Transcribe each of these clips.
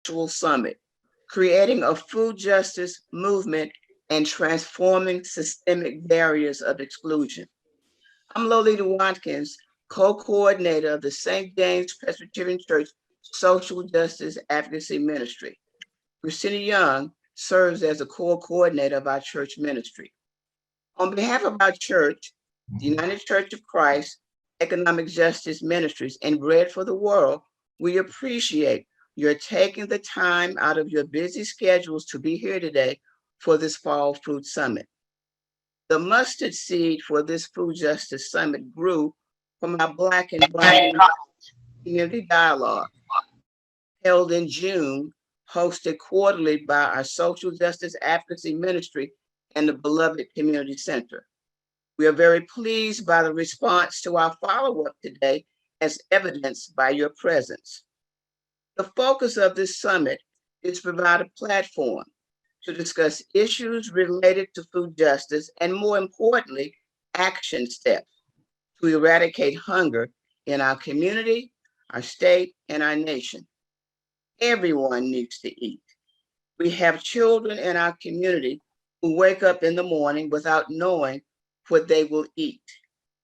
virtual summit, creating a food justice movement and transforming systemic barriers of exclusion. I'm Lolita Watkins, co-coordinator of the St. James Presbyterian Church Social Justice Advocacy Ministry. Christina Young serves as a co-coordinator of our church ministry. On behalf of our church, the United Church of Christ, Economic Justice Ministries, and Bread for the World, we appreciate your taking the time out of your busy schedules to be here today for this Fall Food Summit. The mustard seed for this Food Justice Summit grew from our Black and Brown Community Dialogue, held in June, hosted quarterly by our Social Justice Advocacy Ministry and the Beloved Community Center. We are very pleased by the response to our follow-up today, as evidenced by your presence. The focus of this summit is to provide a platform to discuss issues related to food justice and, more importantly, action steps to eradicate hunger in our community, our state, and our nation. Everyone needs to eat. We have children in our community who wake up in the morning without knowing what they will eat,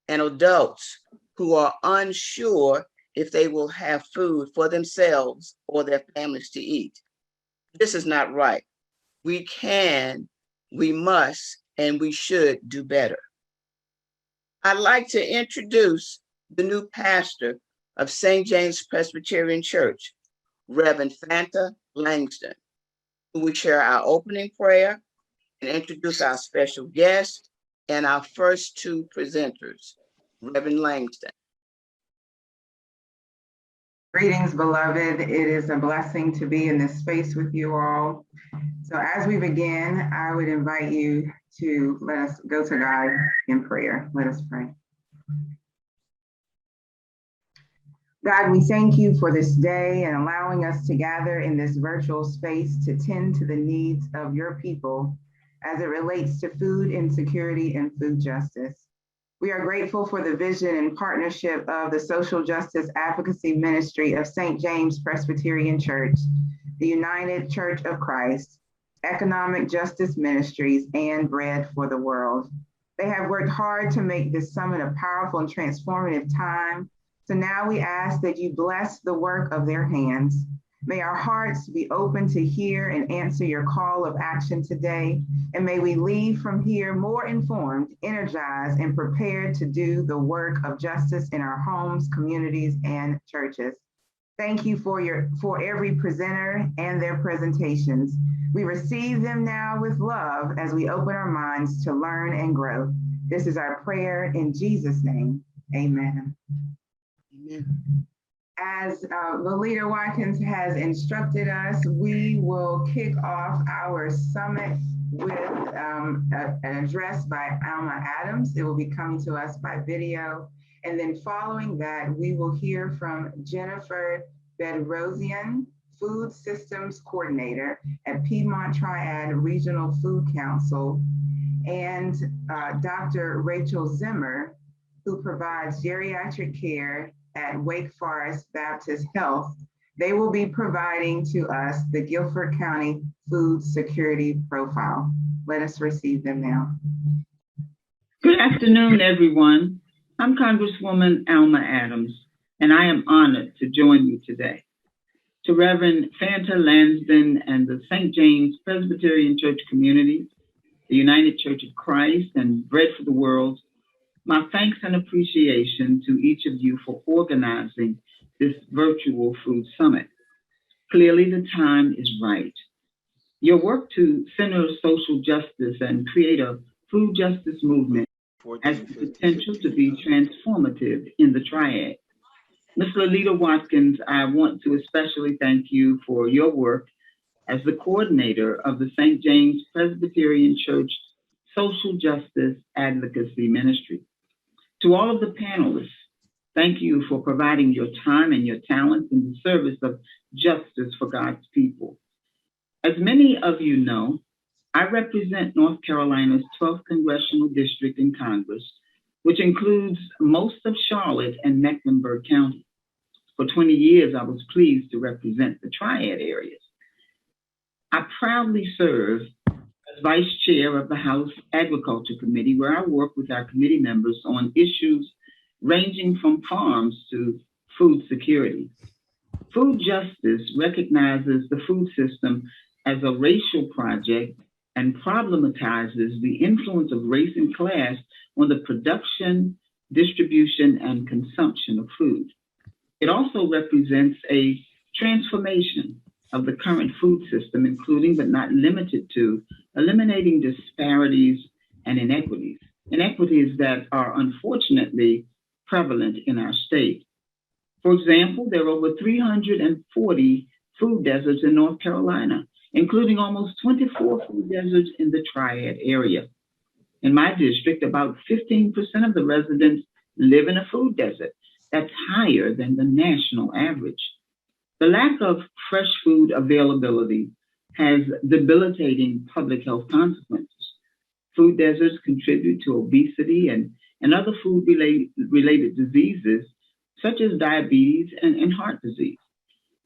and adults who are unsure if they will have food for themselves or their families to eat. This is not right. We can, we must, and we should do better. I'd like to introduce the new pastor of St. James Presbyterian Church, Reverend Langston, who will share our opening prayer and introduce our special guest and our first two presenters. Reverend Langston. Greetings, beloved. It is a blessing to be in this space with you all. So as we begin, I would invite you to let us go to God in prayer. Let us pray. God, we thank you for this day and allowing us to gather in this virtual space to tend to the needs of your people as it relates to food insecurity and food justice. We are grateful for the vision and partnership of the Social Justice Advocacy Ministry of St. James Presbyterian Church, the United Church of Christ, Economic Justice Ministries, and Bread for the World. They have worked hard to make this summit a powerful and transformative time. So now we ask that you bless the work of their hands. May our hearts be open to hear and answer your call of action today. And may we leave from here more informed, energized, and prepared to do the work of justice in our homes, communities, and churches. Thank you for every presenter and their presentations. We receive them now with love as we open our minds to learn and grow. This is our prayer in Jesus' name. Amen. Amen. As Lolita Watkins has instructed us, we will kick off our summit with an address by Ymca Adams. It will be coming to us by video. And then following that, we will hear from Jennifer Bedrosian, Food Systems Coordinator at Piedmont Triad Regional Food Council, and Dr. Rachel Zimmer, who provides geriatric care at Wake Forest Baptist Health. They will be providing to us the Guilford County Food Security Profile. Let us receive them now. Good afternoon, everyone. I'm Congresswoman Ymca Adams, and I am honored to join you today. To Reverend Langston and the St. James Presbyterian Church communities, the United Church of Christ, and Bread for the World, my thanks and appreciation to each of you for organizing this virtual food summit. Clearly, the time is right. Your work to center social justice and create a food justice movement has the potential to be transformative in the triad. Ms. Lolita Watkins, I want to especially thank you for your work as the coordinator of the St. James Presbyterian Church Social Justice Advocacy Ministry. To all of the panelists, thank you for providing your time and your talents in the service of justice for God's people. As many of you know, I represent North Carolina's 12th Congressional District in Congress, which includes most of Charlotte and Mecklenburg County. For 20 years, I was pleased to represent the Triad areas. I proudly serve as Vice Chair of the House Agriculture Committee, where I work with our committee members on issues ranging from farms to food security. Food justice recognizes the food system as a racial project and problematizes the influence of race and class on the production, distribution, and consumption of food. It also represents a transformation of the current food system, including but not limited to eliminating disparities and inequities that are unfortunately prevalent in our state. For example, there are over 340 food deserts in North Carolina, including almost 24 food deserts in the Triad area. In my district, about 15% of the residents live in a food desert. That's higher than the national average. The lack of fresh food availability has debilitating public health consequences. Food deserts contribute to obesity and other food-related diseases, such as diabetes and heart disease.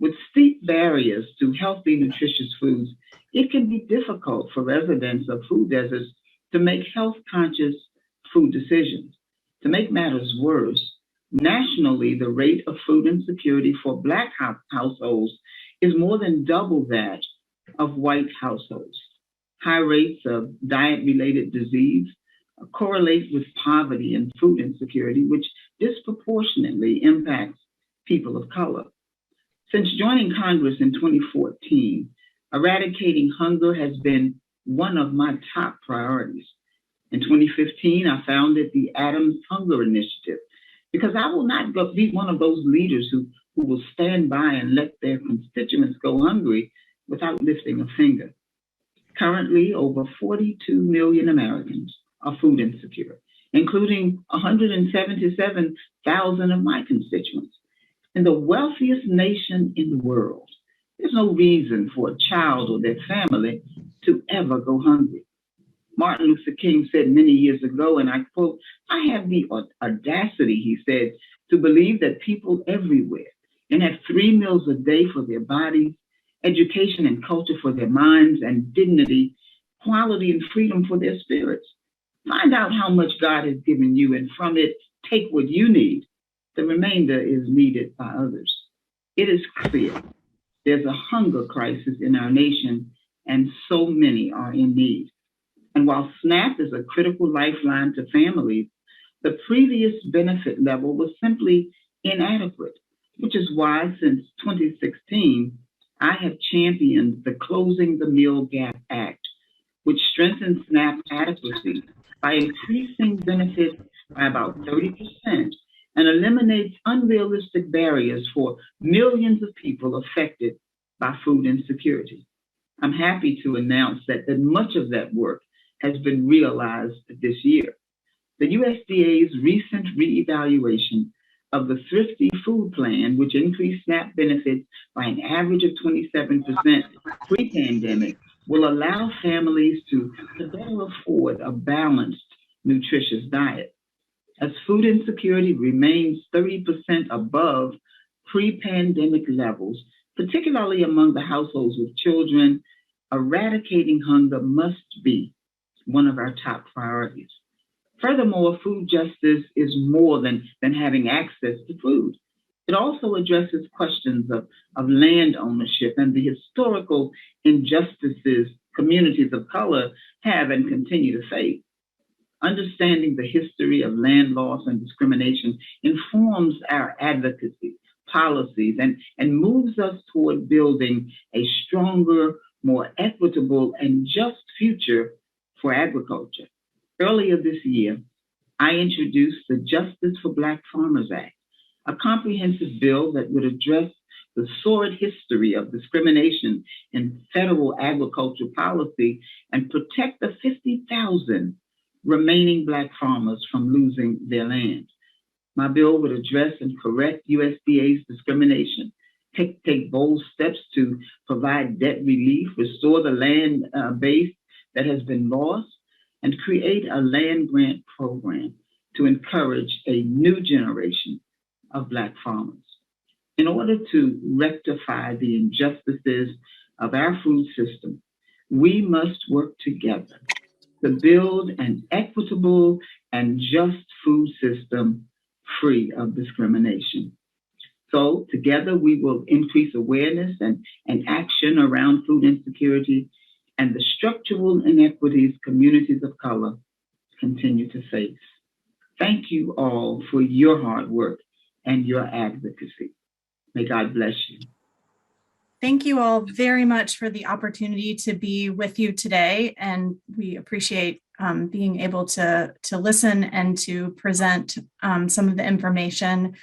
With steep barriers to healthy, nutritious foods, it can be difficult for residents of food deserts to make health-conscious food decisions. To make matters worse, nationally, the rate of food insecurity for Black households is more than double that of white households. High rates of diet-related disease correlate with poverty and food insecurity, which disproportionately impacts people of color. Since joining Congress in 2014, eradicating hunger has been one of my top priorities. In 2015, I founded the Adams Hunger Initiative because I will not be one of those leaders who will stand by and let their constituents go hungry without lifting a finger. Currently, over 42 million Americans are food insecure, including 177,000 of my constituents. In the wealthiest nation in the world, there's no reason for a child or their family to ever go hungry. Martin Luther King said many years ago, and I quote, "I have the audacity," he said, "to believe that people everywhere can have 3 meals a day for their bodies, education and culture for their minds, and dignity, quality and freedom for their spirits. Find out how much God has given you, and from it, take what you need. The remainder is needed by others." It is clear there's a hunger crisis in our nation, and so many are in need. And while SNAP is a critical lifeline to families, the previous benefit level was simply inadequate, which is why since 2016, I have championed the Closing the Meal Gap Act, which strengthens SNAP adequacy by increasing benefits by about 30% and eliminates unrealistic barriers for millions of people affected by food insecurity. I'm happy to announce that much of that work has been realized this year. The USDA's recent reevaluation of the Thrifty Food Plan, which increased SNAP benefits by an average of 27% pre-pandemic, will allow families to better afford a balanced, nutritious diet. As food insecurity remains 30% above pre-pandemic levels, particularly among the households with children, eradicating hunger must be one of our top priorities. Furthermore, food justice is more than having access to food. It also addresses questions of land ownership and the historical injustices communities of color have and continue to face. Understanding the history of land loss and discrimination informs our advocacy, policies, and moves us toward building a stronger, more equitable, and just future for agriculture. Earlier this year, I introduced the Justice for Black Farmers Act, a comprehensive bill that would address the sordid history of discrimination in federal agriculture policy and protect the 50,000 remaining Black farmers from losing their land. My bill would address and correct USDA's discrimination, take bold steps to provide debt relief, restore the land base that has been lost, and create a land grant program to encourage a new generation of Black farmers. In order to rectify the injustices of our food system, we must work together to build an equitable and just food system free of discrimination. So together we will increase awareness and action around food insecurity and the structural inequities communities of color continue to face. Thank you all for your hard work and your advocacy. May God bless you. Thank you all very much for the opportunity to be with you today, and we appreciate being able to listen and to present some of the information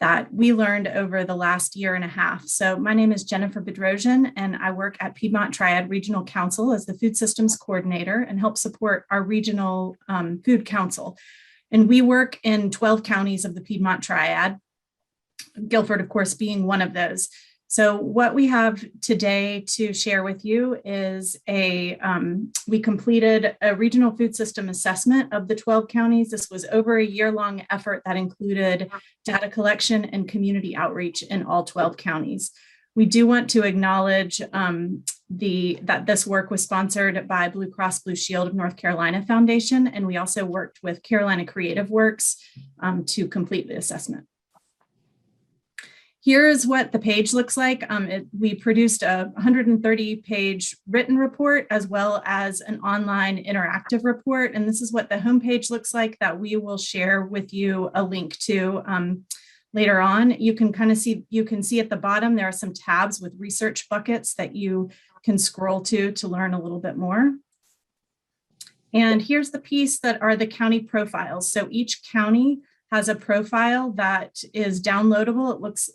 that we learned over the last year and a half. So my name is Jennifer Bedrosian, and I work at Piedmont Triad Regional Council as the Food Systems Coordinator and help support our regional food council. And we work in 12 counties of the Piedmont Triad, Guilford, of course, being one of those. So what we have today to share with you is we completed a regional food system assessment of the 12 counties. This was over a year-long effort that included data collection and community outreach in all 12 counties. We do want to acknowledge that this work was sponsored by Blue Cross Blue Shield of North Carolina Foundation, and we also worked with Carolina Creative Works to complete the assessment. Here's what the page looks like. We produced a 130-page written report as well as an online interactive report. And this is what the homepage looks like that we will share with you a link to later on. You can see at the bottom, there are some tabs with research buckets that you can scroll to learn a little bit more. And here's the piece that are the county profiles. So each county has a profile that is downloadable.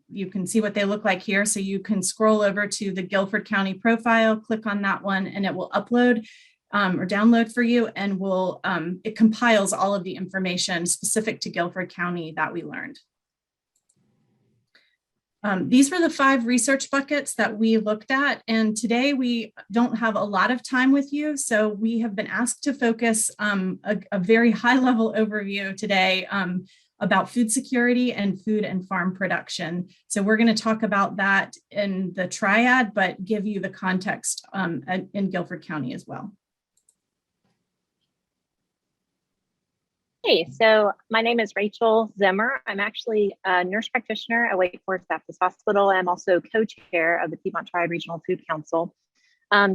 You can see what they look like here. So you can scroll over to the Guilford County profile, click on that one, and it will upload or download for you, and it compiles all of the information specific to Guilford County that we learned. These were the 5 research buckets that we looked at, and today we don't have a lot of time with you, so we have been asked to focus a very high-level overview today about food security and food and farm production. So we're going to talk about that in the triad, but give you the context in Guilford County as well. Hey, so my name is Rachel Zimmer. I'm actually a nurse practitioner at Wake Forest Baptist Hospital. I'm also co-chair of the Piedmont Triad Regional Food Council.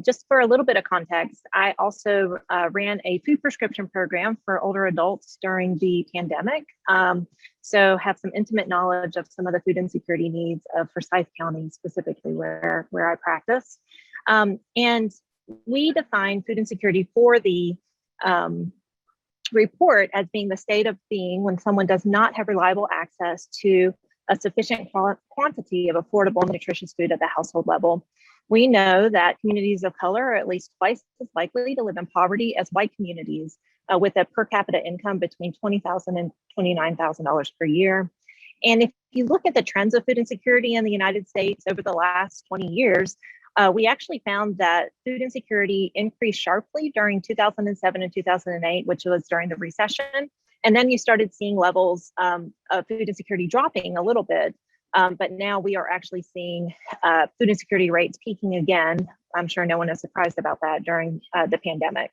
Just for a little bit of context, I also ran a food prescription program for older adults during the pandemic. So have some intimate knowledge of some of the food insecurity needs of Forsyth County, specifically where I practice. And we define food insecurity for the report as being the state of being when someone does not have reliable access to a sufficient quantity of affordable and nutritious food at the household level. We know that communities of color are at least twice as likely to live in poverty as white communities with a per capita income between $20,000 and $29,000 per year. And if you look at the trends of food insecurity in the United States over the last 20 years, we actually found that food insecurity increased sharply during 2007 and 2008, which was during the recession. And then you started seeing levels of food insecurity dropping a little bit. But now we are actually seeing food insecurity rates peaking again. I'm sure no one is surprised about that during the pandemic.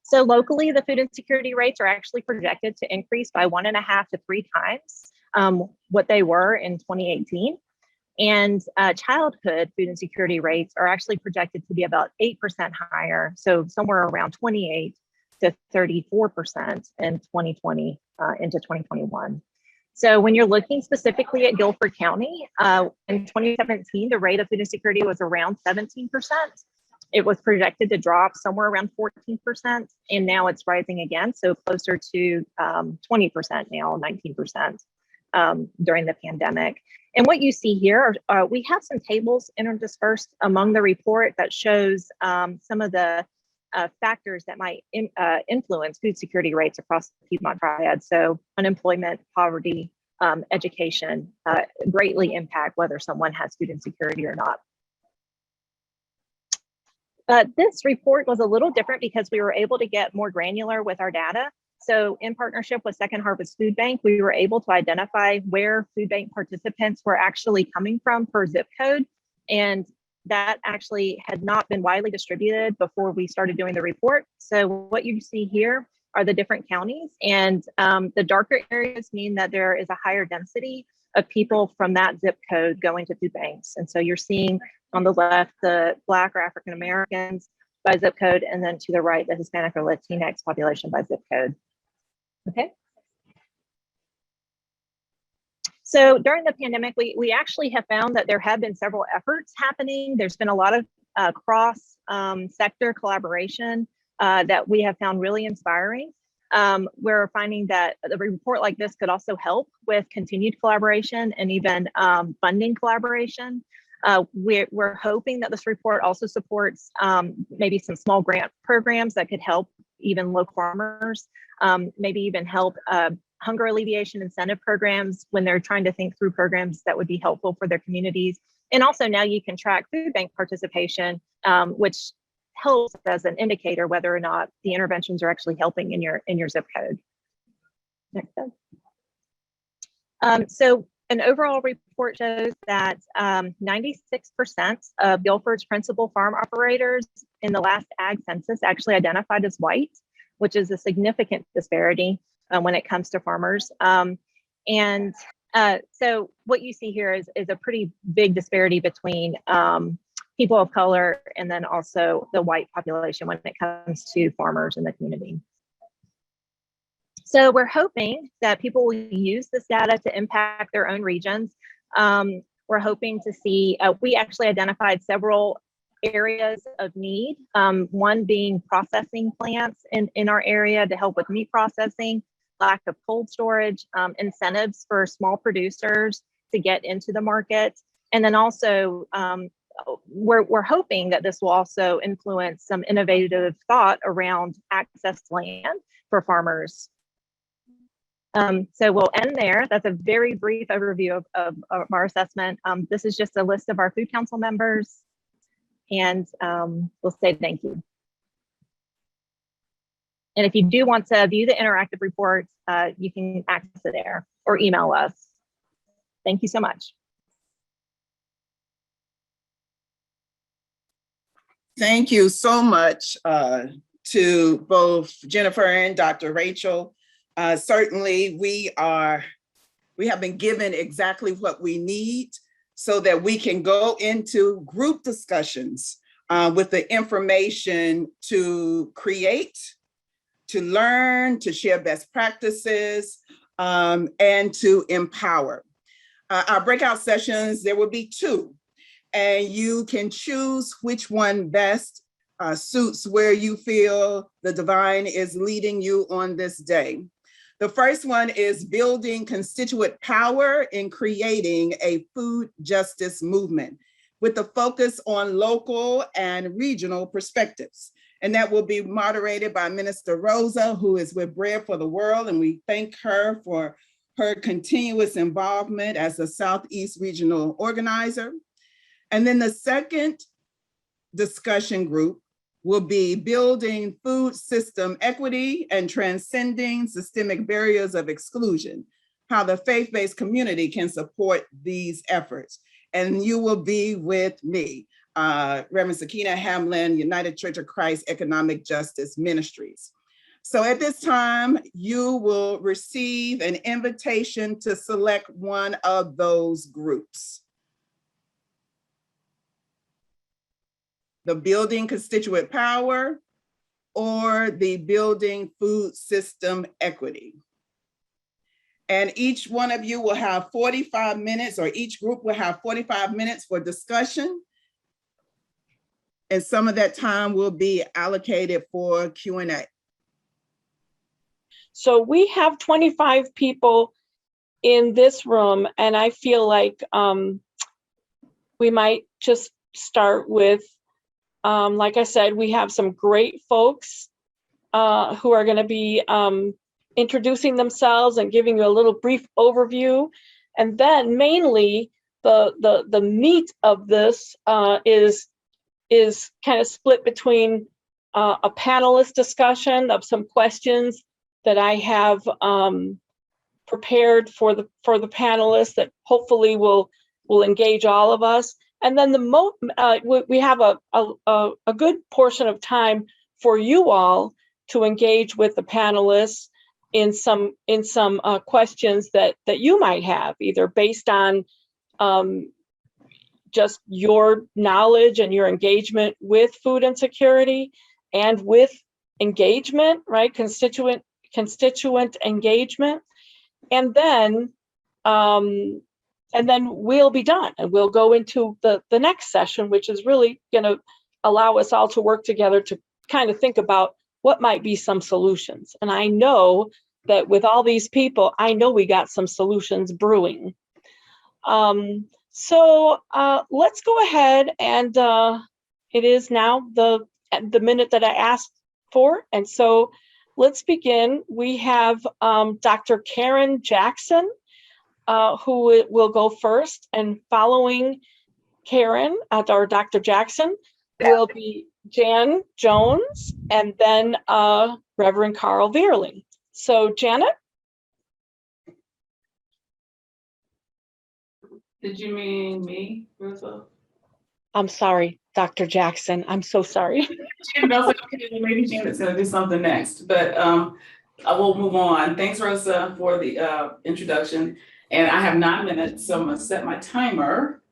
So locally, the food insecurity rates are actually projected to increase by 1.5 to 3 times what they were in 2018. And childhood food insecurity rates are actually projected to be about 8% higher. So somewhere around 28 to 34% in 2020 into 2021. So when you're looking specifically at Guilford County, in 2017, the rate of food insecurity was around 17%. It was projected to drop somewhere around 14%, and now it's rising again. So closer to 20% now, 19% during the pandemic. And what you see here, we have some tables interdispersed among the report that shows some of the factors that might influence food security rates across the Piedmont Triad. So unemployment, poverty, education greatly impact whether someone has food insecurity or not. This report was a little different because we were able to get more granular with our data. So in partnership with Second Harvest Food Bank, we were able to identify where food bank participants were actually coming from per zip code. And that actually had not been widely distributed before we started doing the report. So what you see here are the different counties, and the darker areas mean that there is a higher density of people from that zip code going to food banks. And so you're seeing on the left, the Black or African Americans by zip code, and then to the right, the Hispanic or Latinx population by zip code. Okay. So during the pandemic, we actually have found that there have been several efforts happening. There's been a lot of cross-sector collaboration that we have found really inspiring. We're finding that a report like this could also help with continued collaboration and even funding collaboration. We're hoping that this report also supports maybe some small grant programs that could help even local farmers, maybe even help hunger alleviation incentive programs when they're trying to think through programs that would be helpful for their communities. And also now you can track food bank participation, which helps as an indicator whether or not the interventions are actually helping in your zip code. Next slide. So an overall report shows that 96% of Guilford's principal farm operators in the last ag census actually identified as white, which is a significant disparity when it comes to farmers. So what you see here is a pretty big disparity between people of color and then also the white population when it comes to farmers in the community. So we're hoping that people will use this data to impact their own regions. We're hoping to see, we actually identified several areas of need, one being processing plants in our area to help with meat processing, lack of cold storage, incentives for small producers to get into the market. And then also, we're hoping that this will also influence some innovative thought around access to land for farmers. So we'll end there. That's a very brief overview of our assessment. This is just a list of our Food Council members, and we'll say thank you. And if you do want to view the interactive reports, you can access it there or email us. Thank you so much. Thank you so much to both Jennifer and Dr. Rachel. Certainly we have been given exactly what we need so that we can go into group discussions with the information to create, to learn, to share best practices, and to empower. Our breakout sessions, there will be 2, and you can choose which one best suits where you feel the divine is leading you on this day. The first one is building constituent power in creating a food justice movement with the focus on local and regional perspectives. And that will be moderated by Minister Rosa, who is with Bread for the World, and we thank her for her continuous involvement as a Southeast regional organizer. And then the second discussion group will be building food system equity and transcending systemic barriers of exclusion, how the faith-based community can support these efforts. And you will be with me, Reverend Sakina Hamlin, United Church of Christ Economic Justice Ministries. So at this time, you will receive an invitation to select one of those groups. The building constituent power or the building food system equity. And each one of you will have 45 minutes, or each group will have 45 minutes for discussion. And some of that time will be allocated for Q&A. So we have 25 people in this room, and I feel like we might just start with, like I said, we have some great folks who are going to be introducing themselves and giving you a little brief overview. And then mainly the meat of this is kind of split between a panelist discussion of some questions that I have prepared for the panelists that hopefully will engage all of us. And then we have a good portion of time for you all to engage with the panelists in some questions that you might have, either based on just your knowledge and your engagement with food insecurity and with engagement, right? Constituent engagement. And then we'll be done and we'll go into the next session, which is really going to allow us all to work together to kind of think about what might be some solutions. And I know that with all these people, I know we got some solutions brewing. So let's go ahead, and it is now the minute that I asked for. And so let's begin. We have Dr. Karen Jackson, who will go first, and following Karen, or Dr. Jackson, will be Jan Jones, and then Reverend Carl Veerling. So Janet? Did you mean me, Rosa? I'm sorry, Dr. Jackson. I'm so sorry. Maybe Janet's going to do something next, but I will move on. Thanks, Rosa, for the introduction. And I have 9 minutes, so I'm going to set my timer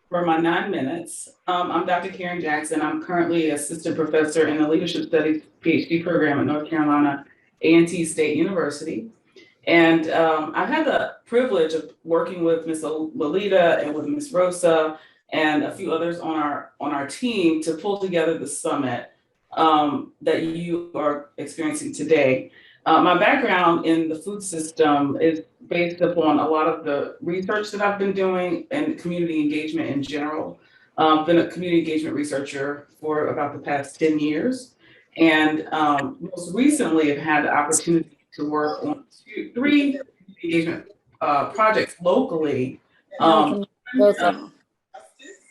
for my 9 minutes. I'm Dr. Karen Jackson. I'm currently assistant professor in the Leadership Studies PhD program at North Carolina A&T State University. And I've had the privilege of working with Ms. Lolita and with Ms. Rosa and a few others on our team to pull together the summit that you are experiencing today. My background in the food system is based upon a lot of the research that I've been doing and community engagement in general. I've been a community engagement researcher for about the past 10 years. And most recently, I've had the opportunity to work on 3 engagement projects locally in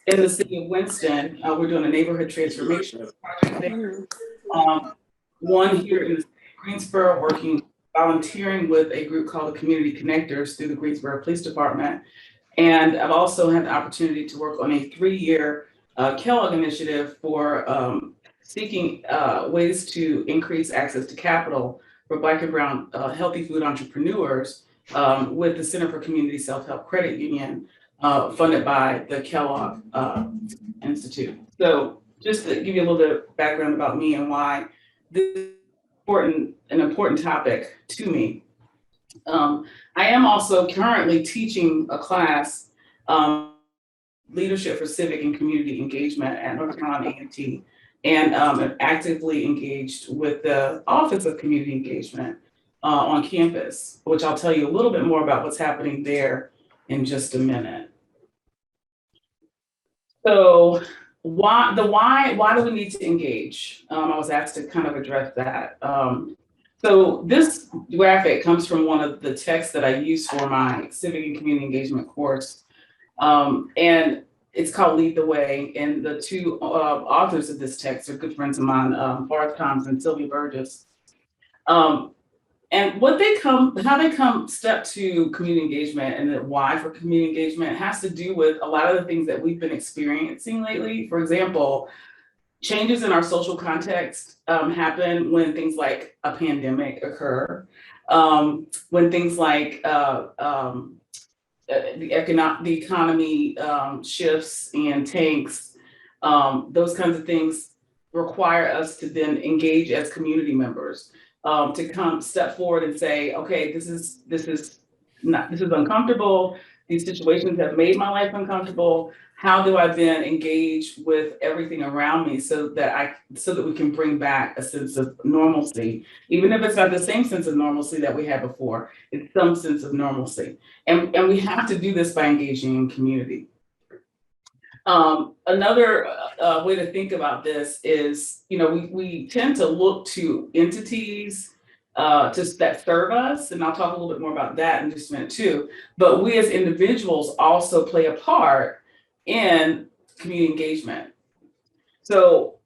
the city of Winston. We're doing a neighborhood transformation project there. One here in the city of Greensboro, volunteering with a group called the Community Connectors through the Greensboro Police Department. And I've also had the opportunity to work on a 3-year Kellogg initiative for seeking ways to increase access to capital for Black and Brown healthy food entrepreneurs with the Center for Community Self-Help Credit Union, funded by the Kellogg Institute. So just to give you a little bit of background about me and why this is an important topic to me. I am also currently teaching a class, Leadership for Civic and Community Engagement at North Carolina A&T, and I'm actively engaged with the Office of Community Engagement on campus, which I'll tell you a little bit more about what's happening there in just a minute. So why do we need to engage? I was asked to kind of address that. So this graphic comes from one of the texts that I use for my Civic and Community Engagement course. And it's called Lead the Way. And the 2 authors of this text are good friends of mine, Forrest Combs and Sylvia Burgess. And how they come step to community engagement and the why for community engagement has to do with a lot of the things that we've been experiencing lately. For example, changes in our social context happen when things like a pandemic occur, when things like the economy shifts and tanks. Those kinds of things require us to then engage as community members, to come step forward and say, okay, this is uncomfortable. These situations have made my life uncomfortable. How do I then engage with everything around me so that we can bring back a sense of normalcy, even if it's not the same sense of normalcy that we had before, it's some sense of normalcy. And we have to do this by engaging in community. Another way to think about this is, we tend to look to entities that serve us, and I'll talk a little bit more about that in just a minute too. But we as individuals also play a part in community engagement. So,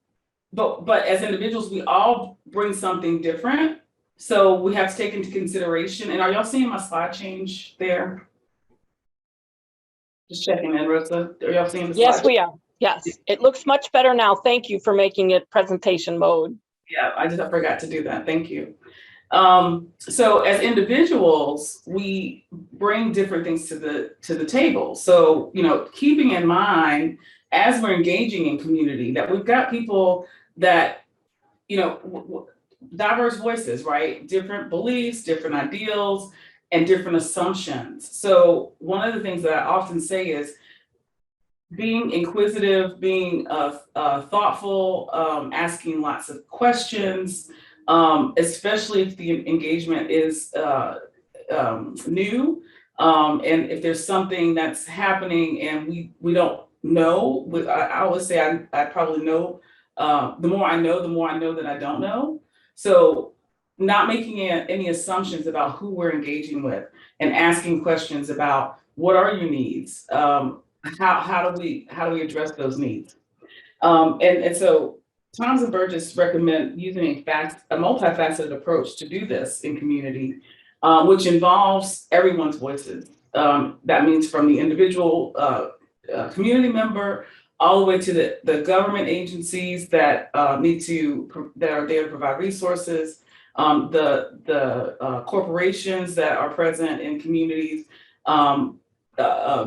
but as individuals, we all bring something different. So we have to take into consideration, and are y'all seeing my slide change there? Just checking in, Rosa. Are y'all seeing the Yes, slide? we are. Yes, it looks much better now. Thank you for making it presentation mode. Yeah, I forgot to do that. Thank you. So as individuals, we bring different things to the table. So, keeping in mind as we're engaging in community that we've got people that, diverse voices, right? Different beliefs, different ideals, and different assumptions. So one of the things that I often say is being inquisitive, being thoughtful, asking lots of questions, especially if the engagement is new, and if there's something that's happening and we don't know. I always say I probably know. The more I know, the more I know that I don't know. So not making any assumptions about who we're engaging with and asking questions about what are your needs. How do we address those needs? And so Thoms and Burgess recommend using a multifaceted approach to do this in community, which involves everyone's voices. That means from the individual community member all the way to the government agencies that are there to provide resources, the corporations that are present in communities,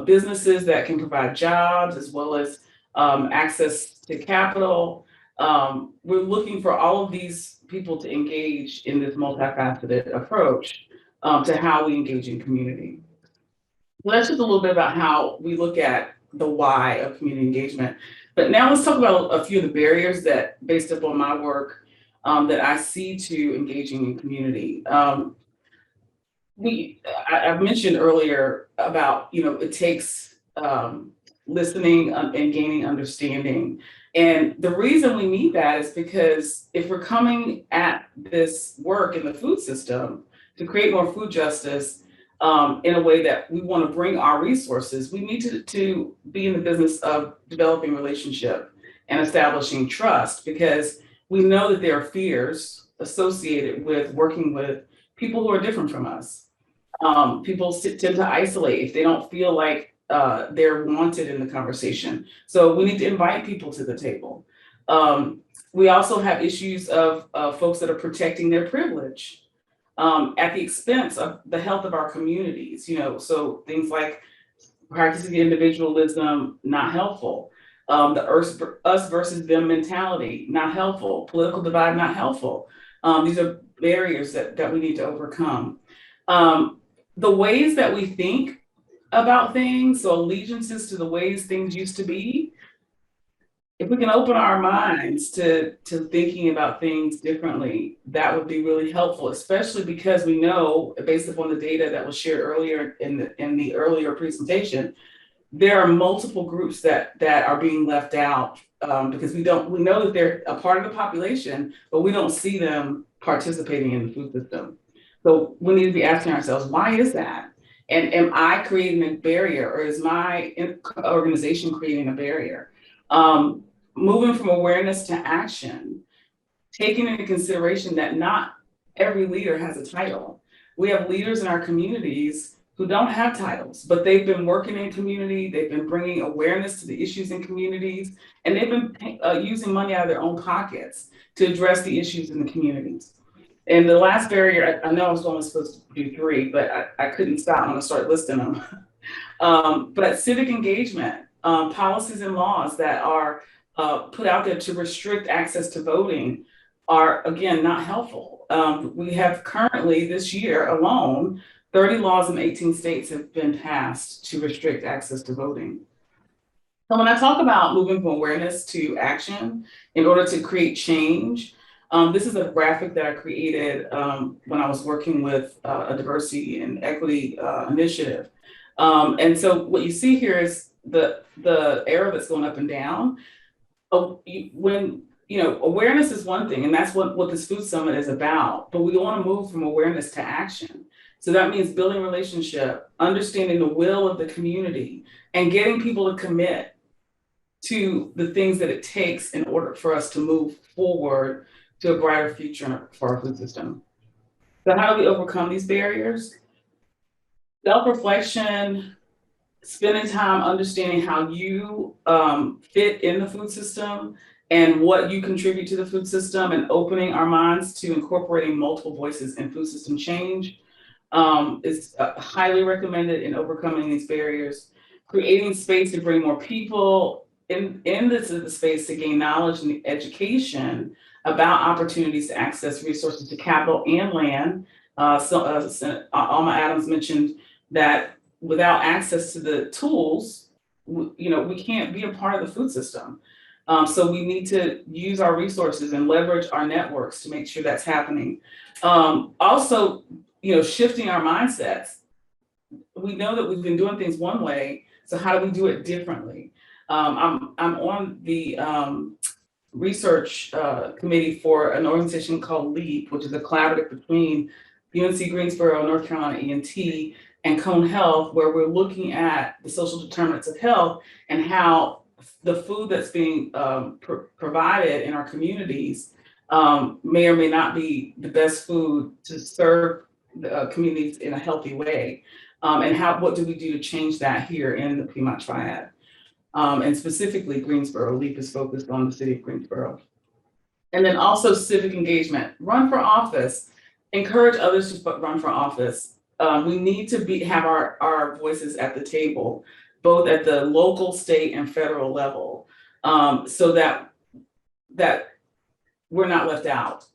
businesses that can provide jobs as well as access to capital. We're looking for all of these people to engage in this multifaceted approach to how we engage in community. Well, that's just a little bit about how we look at the why of community engagement. But now let's talk about a few of the barriers that, based upon my work, that I see to engaging in community. I've mentioned earlier about, it takes listening and gaining understanding. And the reason we need that is because if we're coming at this work in the food system to create more food justice in a way that we want to bring our resources, we need to be in the business of developing relationship and establishing trust, because we know that there are fears associated with working with people who are different from us. People tend to isolate if they don't feel like they're wanted in the conversation. So we need to invite people to the table. We also have issues of folks that are protecting their privilege at the expense of the health of our communities. So things like practicing individualism, not helpful. The us versus them mentality, not helpful. Political divide, not helpful. These are barriers that we need to overcome. The ways that we think about things, so allegiances to the ways things used to be, if we can open our minds to thinking about things differently, that would be really helpful, especially because we know, based upon the data that was shared earlier in the earlier presentation, there are multiple groups that are being left out because we know that they're a part of the population, but we don't see them participating in the food system. So we need to be asking ourselves, why is that? And am I creating a barrier, or is my organization creating a barrier? Moving from awareness to action, taking into consideration that not every leader has a title. We have leaders in our communities who don't have titles, but they've been working in community, they've been bringing awareness to the issues in communities, and they've been using money out of their own pockets to address the issues in the communities. And the last barrier, I know I was only supposed to do 3, but I couldn't stop when I started listing them. But civic engagement, policies and laws that are put out there to restrict access to voting are, again, not helpful. We have currently, this year alone, 30 laws in 18 states have been passed to restrict access to voting. So when I talk about moving from awareness to action in order to create change, this is a graphic that I created when I was working with a diversity and equity initiative. And so what you see here is the arrow that's going up and down. Awareness is one thing, and that's what this food summit is about, but we want to move from awareness to action. So that means building relationship, understanding the will of the community, and getting people to commit to the things that it takes in order for us to move forward to a brighter future for our food system. So how do we overcome these barriers? Self-reflection, spending time understanding how you fit in the food system and what you contribute to the food system, and opening our minds to incorporating multiple voices in food system change is highly recommended in overcoming these barriers. Creating space to bring more people in the space to gain knowledge and education about opportunities to access resources to capital and land. Alma Adams mentioned that without access to the tools, we can't be a part of the food system. So we need to use our resources and leverage our networks to make sure that's happening. Also, shifting our mindsets. We know that we've been doing things one way, so how do we do it differently? I'm on the research committee for an organization called LEAP, which is a collaborative between UNC Greensboro, North Carolina E&T, and Cone Health, where we're looking at the social determinants of health and how the food that's being provided in our communities may or may not be the best food to serve the communities in a healthy way. And what do we do to change that here in the Piedmont Triad? And specifically Greensboro. LEAP is focused on the city of Greensboro. And then also civic engagement. Run for office. Encourage others to run for office. We need to have our voices at the table, both at the local, state, and federal level, so that we're not left out.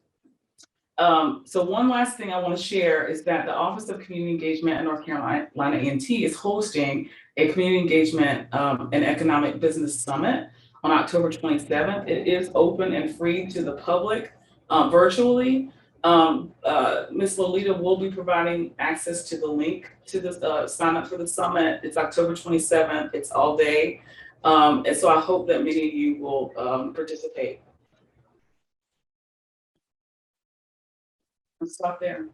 So one last thing I want to share is that the Office of Community Engagement in North Carolina E&T is hosting a Community Engagement and Economic Business Summit on October 27th. It is open and free to the public virtually. Ms. Lolita will be providing access to the link to the sign up for the summit. It's October 27th. It's all day. And so I hope that many of you will participate. I'll stop there.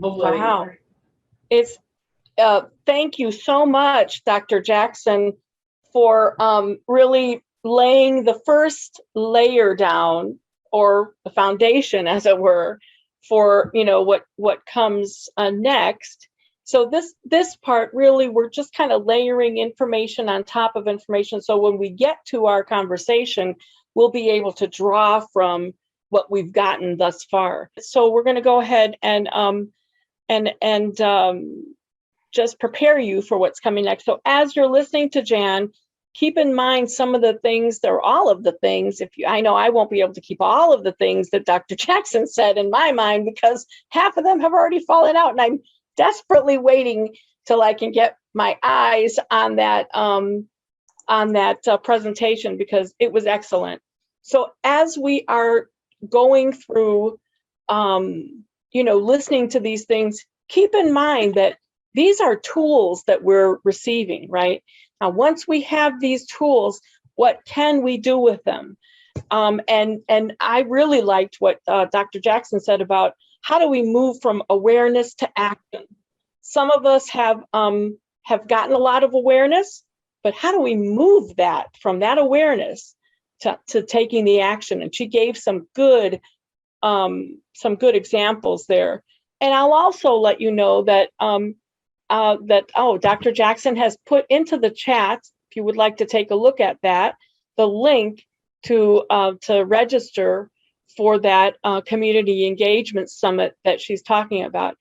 Hopefully. Wow. It's thank you so much, Dr. Jackson, for really laying the first layer down, or the foundation, as it were, for what comes next. So this part really, we're just kind of layering information on top of information. So when we get to our conversation, we'll be able to draw from what we've gotten thus far. So we're going to go ahead and just prepare you for what's coming next. So as you're listening to Jan, keep in mind some of the things, or all of the things. I know I won't be able to keep all of the things that Dr. Jackson said in my mind, because half of them have already fallen out, and I'm desperately waiting till I can get my eyes on that presentation, because it was excellent. So as we are going through, listening to these things, keep in mind that these are tools that we're receiving, right? Now, once we have these tools, what can we do with them? And I really liked what Dr. Jackson said about how do we move from awareness to action. Some of us have gotten a lot of awareness, but how do we move that from that awareness to taking the action? And she gave some good examples there. And I'll also let you know that Dr. Jackson has put into the chat, if you would like to take a look at that, the link to register for that community engagement summit that she's talking about,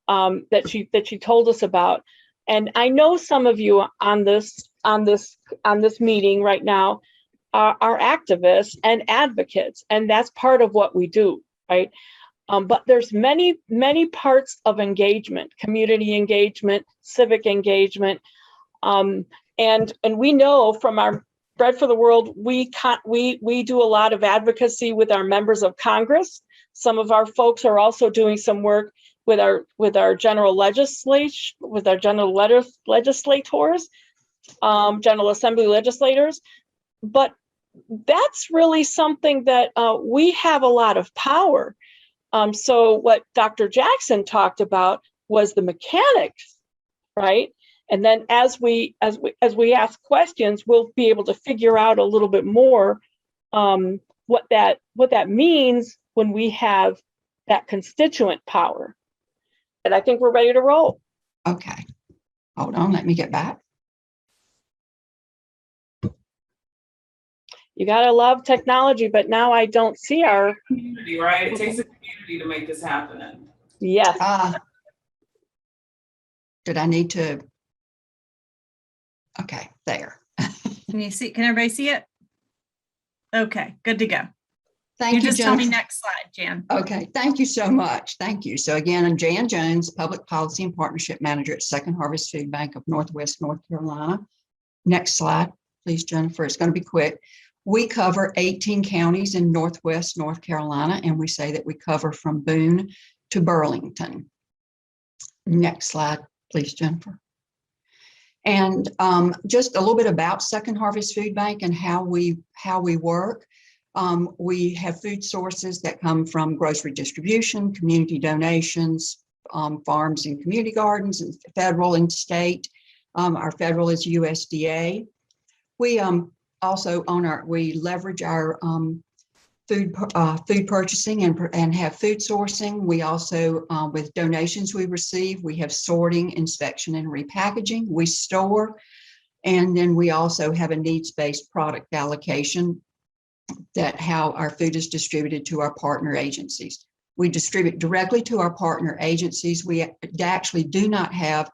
that she told us about. And I know some of you on this meeting right now are activists and advocates, and that's part of what we do, right? But there's many parts of engagement: community engagement, civic engagement, and we know from our Bread for the World, we do a lot of advocacy with our members of Congress. Some of our folks are also doing some work with our general legislators, General Assembly legislators. But that's really something that we have a lot of power. So what Dr. Jackson talked about was the mechanics, right? And then as we ask questions, we'll be able to figure out a little bit more what that means when we have that constituent power. And I think we're ready to roll. Okay. Hold on, let me get back. You gotta love technology, but now I don't see our Community, right? It takes a community to make this happen. yes. Did I need to? Okay, there. Can you see? Can everybody see it? Okay, good to go. Thank you, just tell me Jennifer. next slide, Jan. Okay, thank you so much. Thank you. So again, I'm Jan Jones, Public Policy and Partnership Manager at Second Harvest Food Bank of Northwest North Carolina. Next slide, please, Jennifer. It's going to be quick. We cover 18 counties in Northwest North Carolina, and we say that we cover from Boone to Burlington. Next slide, please, Jennifer. And just a little bit about Second Harvest Food Bank and how we work. We have food sources that come from grocery distribution, community donations, farms and community gardens, and federal and state. Our federal is USDA. We also we leverage our food purchasing and have food sourcing. We also, with donations we receive, we have sorting, inspection, and repackaging. We store, and then we also have a needs-based product allocation, that how our food is distributed to our partner agencies. We distribute directly to our partner agencies. We actually do not have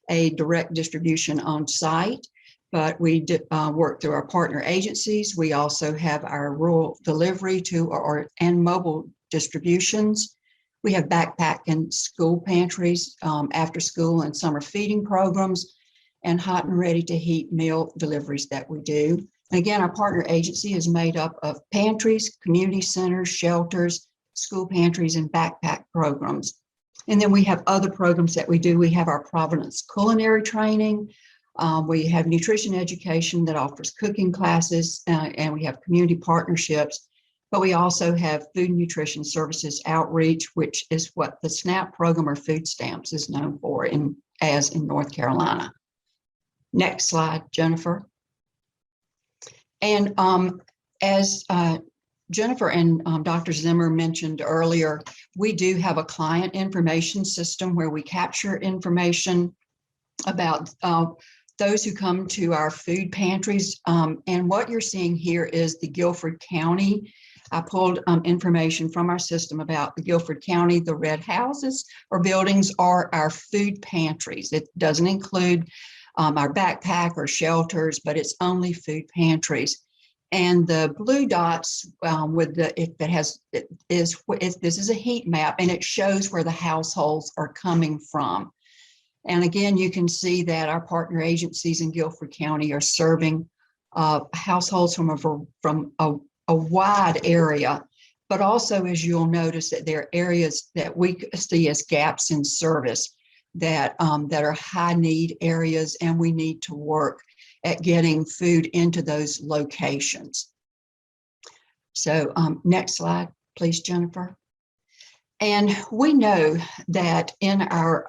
a direct distribution on site, but we work through our partner agencies. We also have our rural delivery and mobile distributions. We have backpack and school pantries, after school and summer feeding programs, and hot and ready to heat meal deliveries that we do. And again, our partner agency is made up of pantries, community centers, shelters, school pantries, and backpack programs. And then we have other programs that we do. We have our Providence culinary training. We have nutrition education that offers cooking classes, and we have community partnerships. But we also have food and nutrition services outreach, which is what the SNAP program or food stamps is known for as in North Carolina. Next slide, Jennifer. And as Jennifer and Dr. Zimmer mentioned earlier, we do have a client information system where we capture information about those who come to our food pantries. And what you're seeing here is the Guilford County. I pulled information from our system about the Guilford County. The red houses or buildings are our food pantries. It doesn't include our backpack or shelters, but it's only food pantries. And the blue dots this is a heat map, and it shows where the households are coming from. And again, you can see that our partner agencies in Guilford County are serving households from a wide area, but also, as you'll notice, that there are areas that we see as gaps in service that are high need areas, and we need to work at getting food into those locations. So next slide, please, Jennifer. And we know that in our,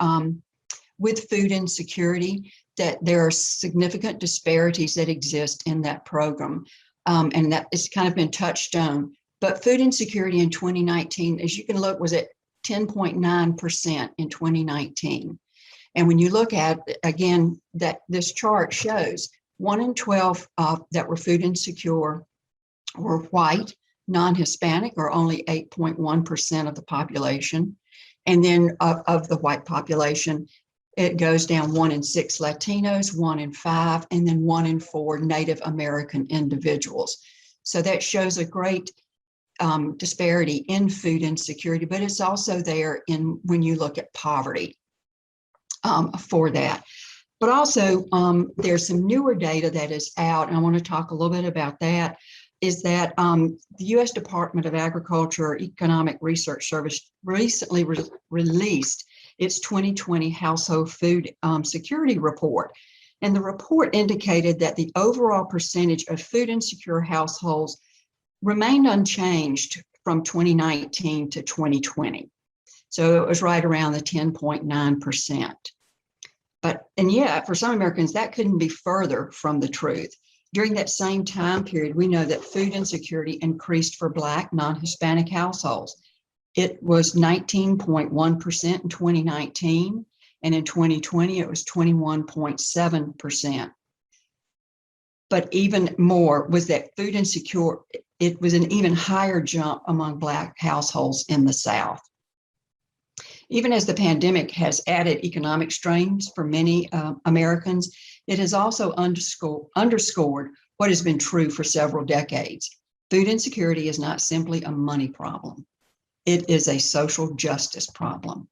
with food insecurity, that there are significant disparities that exist in that program. And that has kind of been touched on. But food insecurity in 2019, as you can look, was at 10.9% in 2019. And when you look at, again, that this chart shows 1 in 12 that were food insecure were white, non-Hispanic, or only 8.1% of the population. And then of the white population, it goes down 1 in 6 Latinos, 1 in 5, and then 1 in 4 Native American individuals. So that shows a great disparity in food insecurity, but it's also there in when you look at poverty for that. But also there's some newer data that is out, and I want to talk a little bit about that, is that the U.S. Department of Agriculture Economic Research Service recently released its 2020 Household Food Security Report. And the report indicated that the overall percentage of food insecure households remained unchanged from 2019 to 2020. So it was right around the 10.9%. And yet, for some Americans, that couldn't be further from the truth. During that same time period, we know that food insecurity increased for Black non-Hispanic households. It was 19.1% in 2019, And in 2020, it was 21.7%. But even more was that food insecure, it was an even higher jump among Black households in the South. Even as the pandemic has added economic strains for many Americans, it has also underscored what has been true for several decades. Food insecurity is not simply a money problem. It is a social justice problem.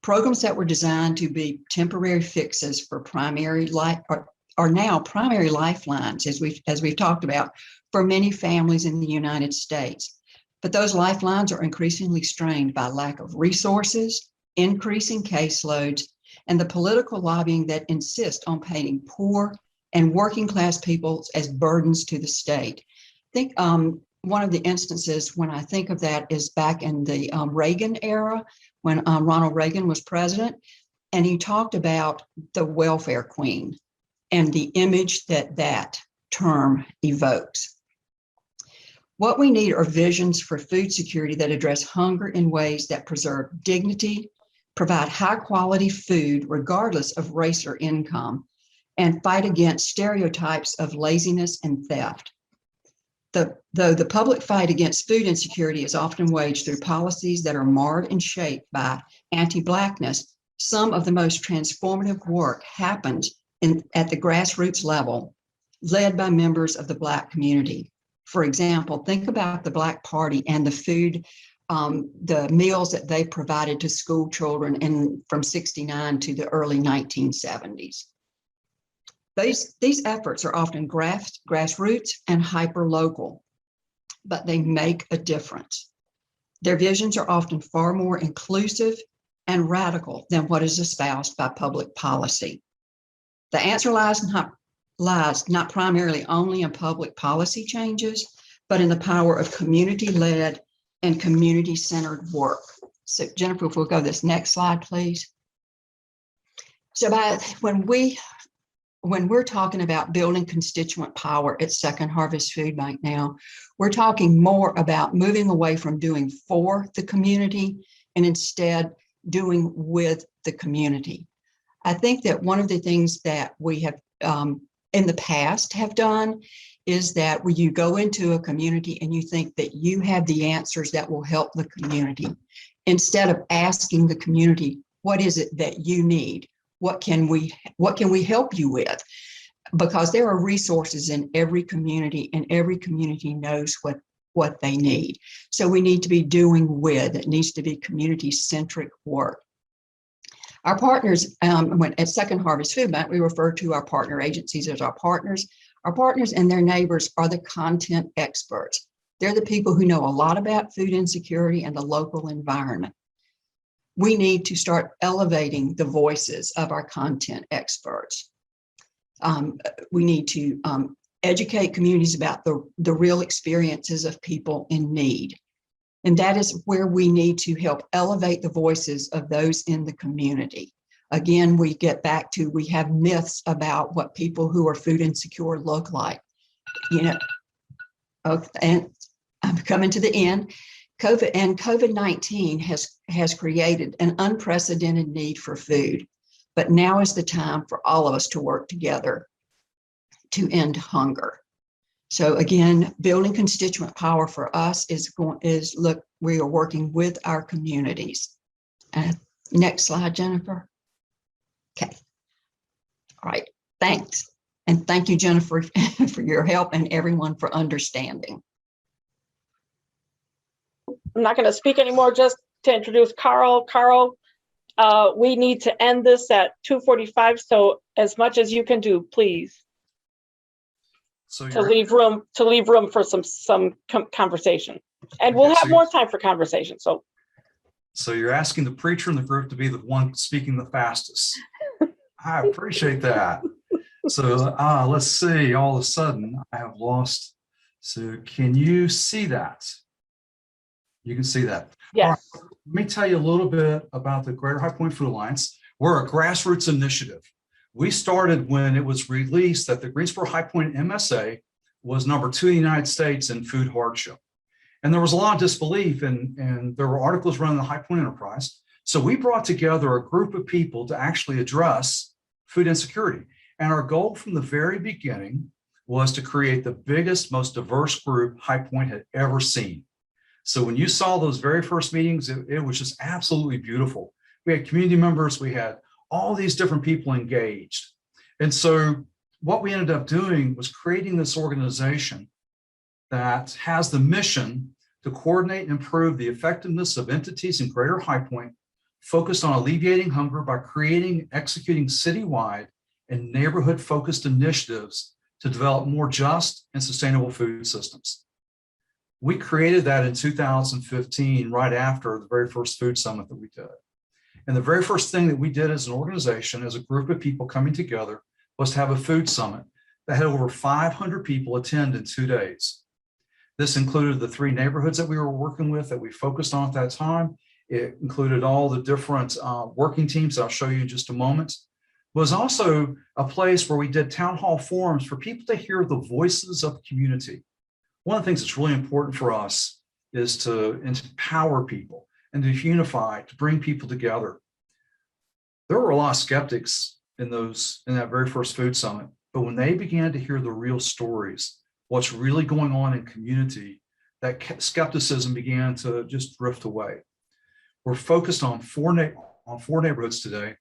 Programs that were designed to be temporary fixes for primary life are now primary lifelines, as we've talked about, for many families in the United States. But those lifelines are increasingly strained by lack of resources, increasing caseloads, and the political lobbying that insists on painting poor and working class people as burdens to the state. I think one of the instances when I think of that is back in the Reagan era, when Ronald Reagan was president, and he talked about the welfare queen and the image that that term evokes. What we need are visions for food security that address hunger in ways that preserve dignity, provide high quality food regardless of race or income, and fight against stereotypes of laziness and theft. Though the public fight against food insecurity is often waged through policies that are marred and shaped by anti-Blackness, some of the most transformative work happens at the grassroots level, led by members of the Black community. For example, think about the Black Party and the food, the meals that they provided to school children from '69 to the early 1970s. These efforts are often grassroots and hyper-local, but they make a difference. Their visions are often far more inclusive and radical than what is espoused by public policy. The answer lies not primarily only in public policy changes, but in the power of community-led and community-centered work. So Jennifer, if we'll go this next slide, please. So when we're talking about building constituent power at Second Harvest Food Bank now, we're talking more about moving away from doing for the community and instead doing with the community. I think that one of the things that we have in the past have done is that when you go into a community and you think that you have the answers that will help the community, instead of asking the community, what is it that you need? What can we help you with? Because there are resources in every community and every community knows what they need. So we need to be doing with, it needs to be community-centric work. Our partners, at Second Harvest Food Bank, we refer to our partner agencies as our partners. Our partners and their neighbors are the content experts. They're the people who know a lot about food insecurity and the local environment. We need to start elevating the voices of our content experts. We need to educate communities about the real experiences of people in need. And that is where we need to help elevate the voices of those in the community. Again, we get back to, we have myths about what people who are food insecure look like. And I'm coming to the end. COVID-19 has created an unprecedented need for food, but now is the time for all of us to work together to end hunger. So again, building constituent power for us is look, we are working with our communities. Next slide, Jennifer. Okay. All right, thanks. And thank you, Jennifer, for your help and everyone for understanding. I'm not going to speak anymore, just to introduce Carl. Carl, we need to end this at 2:45, so as much as you can do, please. So to leave room for some conversation, and we'll have more time for conversation. So you're asking the preacher in the group to be the one speaking the fastest. I appreciate that. So let's see. All of a sudden, I have lost. So can you see that? You can see that. Yes. Right, let me tell you a little bit about the Greater High Point Food Alliance. We're a grassroots initiative. We started when it was released that the Greensboro High Point MSA was #2 in the United States in food hardship. And there was a lot of disbelief, and there were articles running the High Point Enterprise So we brought together a group of people to actually address food insecurity. And our goal from the very beginning was to create the biggest, most diverse group High Point had ever seen. So when you saw those very first meetings, it was just absolutely beautiful. We had community members, we had all these different people engaged. And so what we ended up doing was creating this organization that has the mission to coordinate and improve the effectiveness of entities in Greater High Point, focused on alleviating hunger by creating and executing citywide and neighborhood-focused initiatives to develop more just and sustainable food systems. We created that in 2015, right after the very first food summit that we did. And the very first thing that we did as an organization, as a group of people coming together, was to have a food summit that had over 500 people attend in 2 days. This included the 3 neighborhoods that we were working with that we focused on at that time. It included all the different working teams that I'll show you in just a moment. It was also a place where we did town hall forums for people to hear the voices of the community. One of the things that's really important for us is to empower people and to unify, to bring people together. There were a lot of skeptics in that very first food summit, but when they began to hear the real stories, what's really going on in community, that skepticism began to just drift away. We're focused on four neighborhoods today,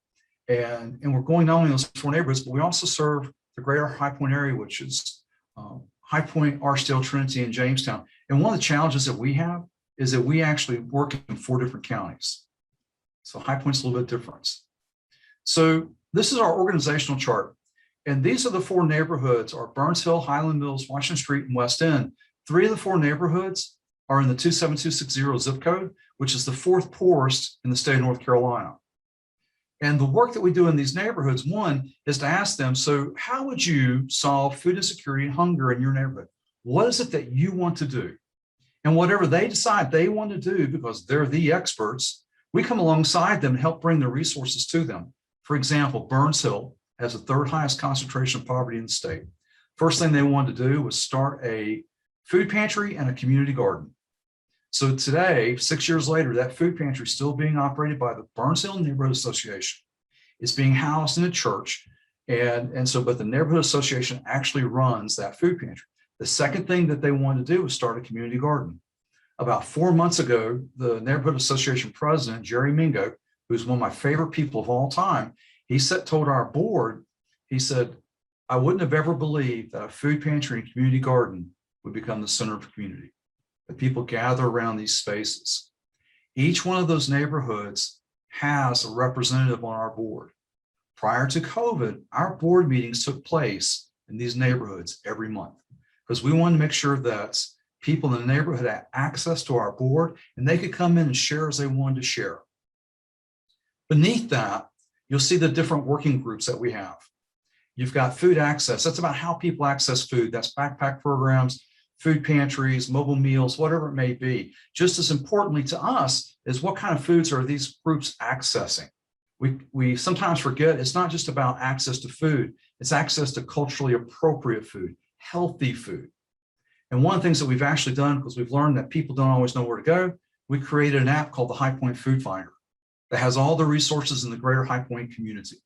and we're going not only in those 4 neighborhoods, but we also serve the Greater High Point area, which is High Point, Archdale, Trinity, and Jamestown. And one of the challenges that we have is that we actually work in 4 different counties. So High Point's a little bit different. So this is our organizational chart. And these are the 4 neighborhoods: are Burns Hill, Highland Mills, Washington Street, and West End. 3 of the 4 neighborhoods are in the 27260 zip code, which is the 4th poorest in the state of North Carolina. And the work that we do in these neighborhoods, one, is to ask them, so how would you solve food insecurity and hunger in your neighborhood? What is it that you want to do? And whatever they decide they want to do, because they're the experts, we come alongside them and help bring the resources to them. For example, Burns Hill has the 3rd highest concentration of poverty in the state. First thing they wanted to do was start a food pantry and a community garden. So today, 6 years later, that food pantry is still being operated by the Burns Hill Neighborhood Association. It's being housed in a church. But the Neighborhood Association actually runs that food pantry. The second thing that they wanted to do was start a community garden. About 4 months ago, the Neighborhood Association president, Jerry Mingo, who's one of my favorite people of all time, told our board, he said, I wouldn't have ever believed that a food pantry and community garden would become the center of the community, that people gather around these spaces. Each one of those neighborhoods has a representative on our board. Prior to COVID, our board meetings took place in these neighborhoods every month because we wanted to make sure that people in the neighborhood had access to our board and they could come in and share as they wanted to share. Beneath that, you'll see the different working groups that we have. You've got food access. That's about how people access food. That's backpack programs, food pantries, mobile meals, whatever it may be. Just as importantly to us is what kind of foods are these groups accessing? We sometimes forget it's not just about access to food, it's access to culturally appropriate food, healthy food. And one of the things that we've actually done, because we've learned that people don't always know where to go, we created an app called the High Point Food Finder that has all the resources in the Greater High Point community.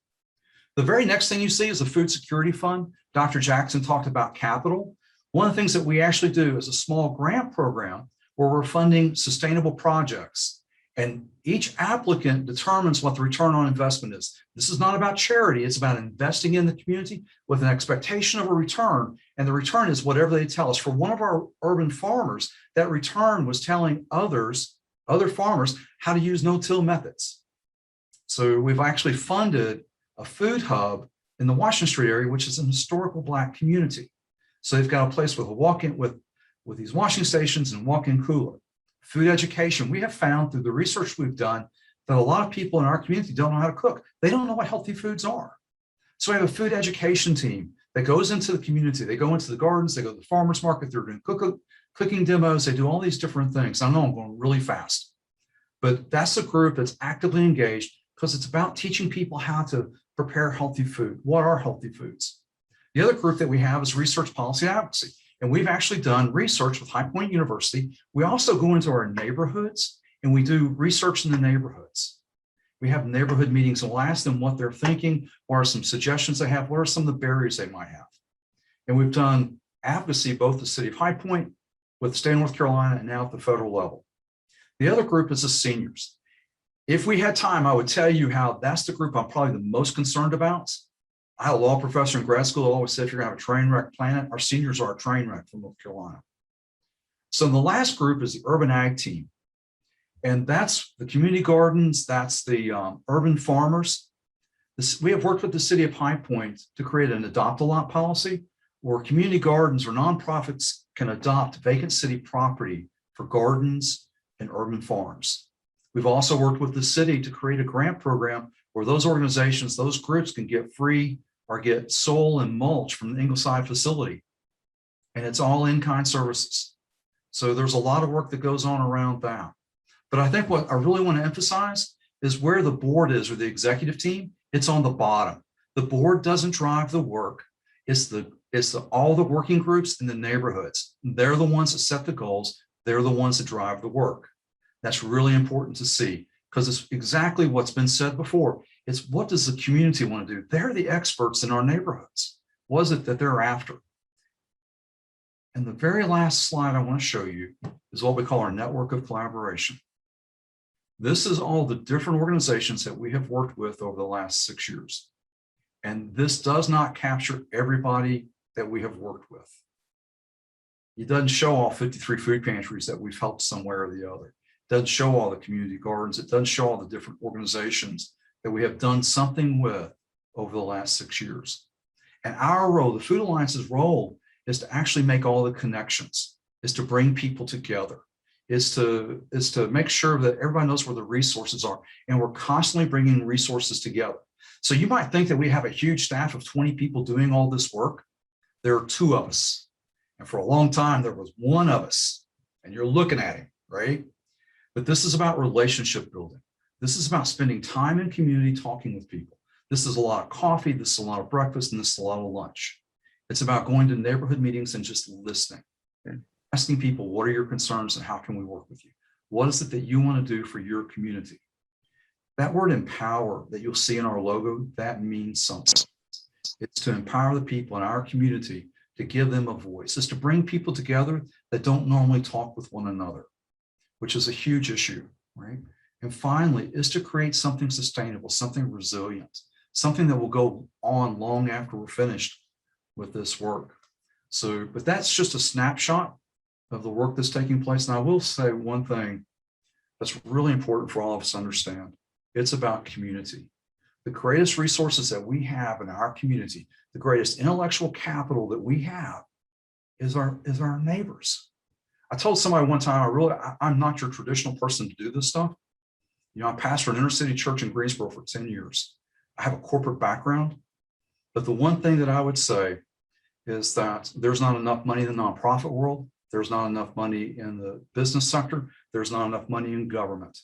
The very next thing you see is the Food Security Fund. Dr. Jackson talked about capital. One of the things that we actually do is a small grant program where we're funding sustainable projects. And each applicant determines what the return on investment is. This is not about charity. It's about investing in the community with an expectation of a return. And the return is whatever they tell us. For one of our urban farmers, that return was telling other farmers how to use no-till methods. So we've actually funded a food hub in the Washington Street area, which is an historical Black community. So they've got a place with a walk-in with these washing stations and walk-in cooler. Food education. We have found through the research we've done that a lot of people in our community don't know how to cook. They don't know what healthy foods are. So we have a food education team that goes into the community. They go into the gardens, they go to the farmers market, they're doing cooking demos, they do all these different things. I know I'm going really fast, but that's a group that's actively engaged because it's about teaching people how to prepare healthy food. What are healthy foods? The other group that we have is research policy advocacy. And we've actually done research with High Point University. We also go into our neighborhoods and we do research in the neighborhoods. We have neighborhood meetings and we'll ask them what they're thinking, what are some suggestions they have, what are some of the barriers they might have. And we've done advocacy both the city of High Point, with the state of North Carolina, and now at the federal level. The other group is the seniors. If we had time, I would tell you how that's the group I'm probably the most concerned about. I had a law professor in grad school who always said, if you're gonna have a train wreck planet, our seniors are a train wreck from North Carolina. So the last group is the urban ag team. And that's the community gardens, that's the urban farmers. We have worked with the city of High Point to create an adopt-a-lot policy where community gardens or nonprofits can adopt vacant city property for gardens and urban farms. We've also worked with the city to create a grant program where those organizations, those groups can get free or get soil and mulch from the Ingleside facility. And it's all in-kind services. So there's a lot of work that goes on around that. But I think what I really want to emphasize is where the board is, or the executive team, it's on the bottom. The board doesn't drive the work. It's all the working groups in the neighborhoods. They're the ones that set the goals. They're the ones that drive the work. That's really important to see, because it's exactly what's been said before. It's what does the community want to do? They're the experts in our neighborhoods. What is it that they're after? And the very last slide I want to show you is what we call our network of collaboration. This is all the different organizations that we have worked with over the last 6 years. And this does not capture everybody that we have worked with. It doesn't show all 53 food pantries that we've helped somewhere or the other. It doesn't show all the community gardens. It doesn't show all the different organizations that we have done something with over the last 6 years. And our role, the Food Alliance's role, is to actually make all the connections, is to bring people together, is to make sure that everybody knows where the resources are. And we're constantly bringing resources together. So you might think that we have a huge staff of 20 people doing all this work. There are 2 of us. And for a long time, there was 1 of us. And you're looking at him, right? But this is about relationship building. This is about spending time in community talking with people. This is a lot of coffee, this is a lot of breakfast, and this is a lot of lunch. It's about going to neighborhood meetings and just listening. Okay. Asking people, what are your concerns and how can we work with you? What is it that you want to do for your community? That word empower that you'll see in our logo, that means something. It's to empower the people in our community, to give them a voice. It's to bring people together that don't normally talk with one another, which is a huge issue, right? And finally, is to create something sustainable, something resilient, something that will go on long after we're finished with this work. So, but that's just a snapshot of the work that's taking place. And I will say one thing that's really important for all of us to understand. It's about community. The greatest resources that we have in our community, the greatest intellectual capital that we have is our neighbors. I told somebody one time, I'm not your traditional person to do this stuff. You know, I pastored an inner city church in Greensboro for 10 years. I have a corporate background, but the one thing that I would say is that there's not enough money in the nonprofit world. There's not enough money in the business sector. There's not enough money in government.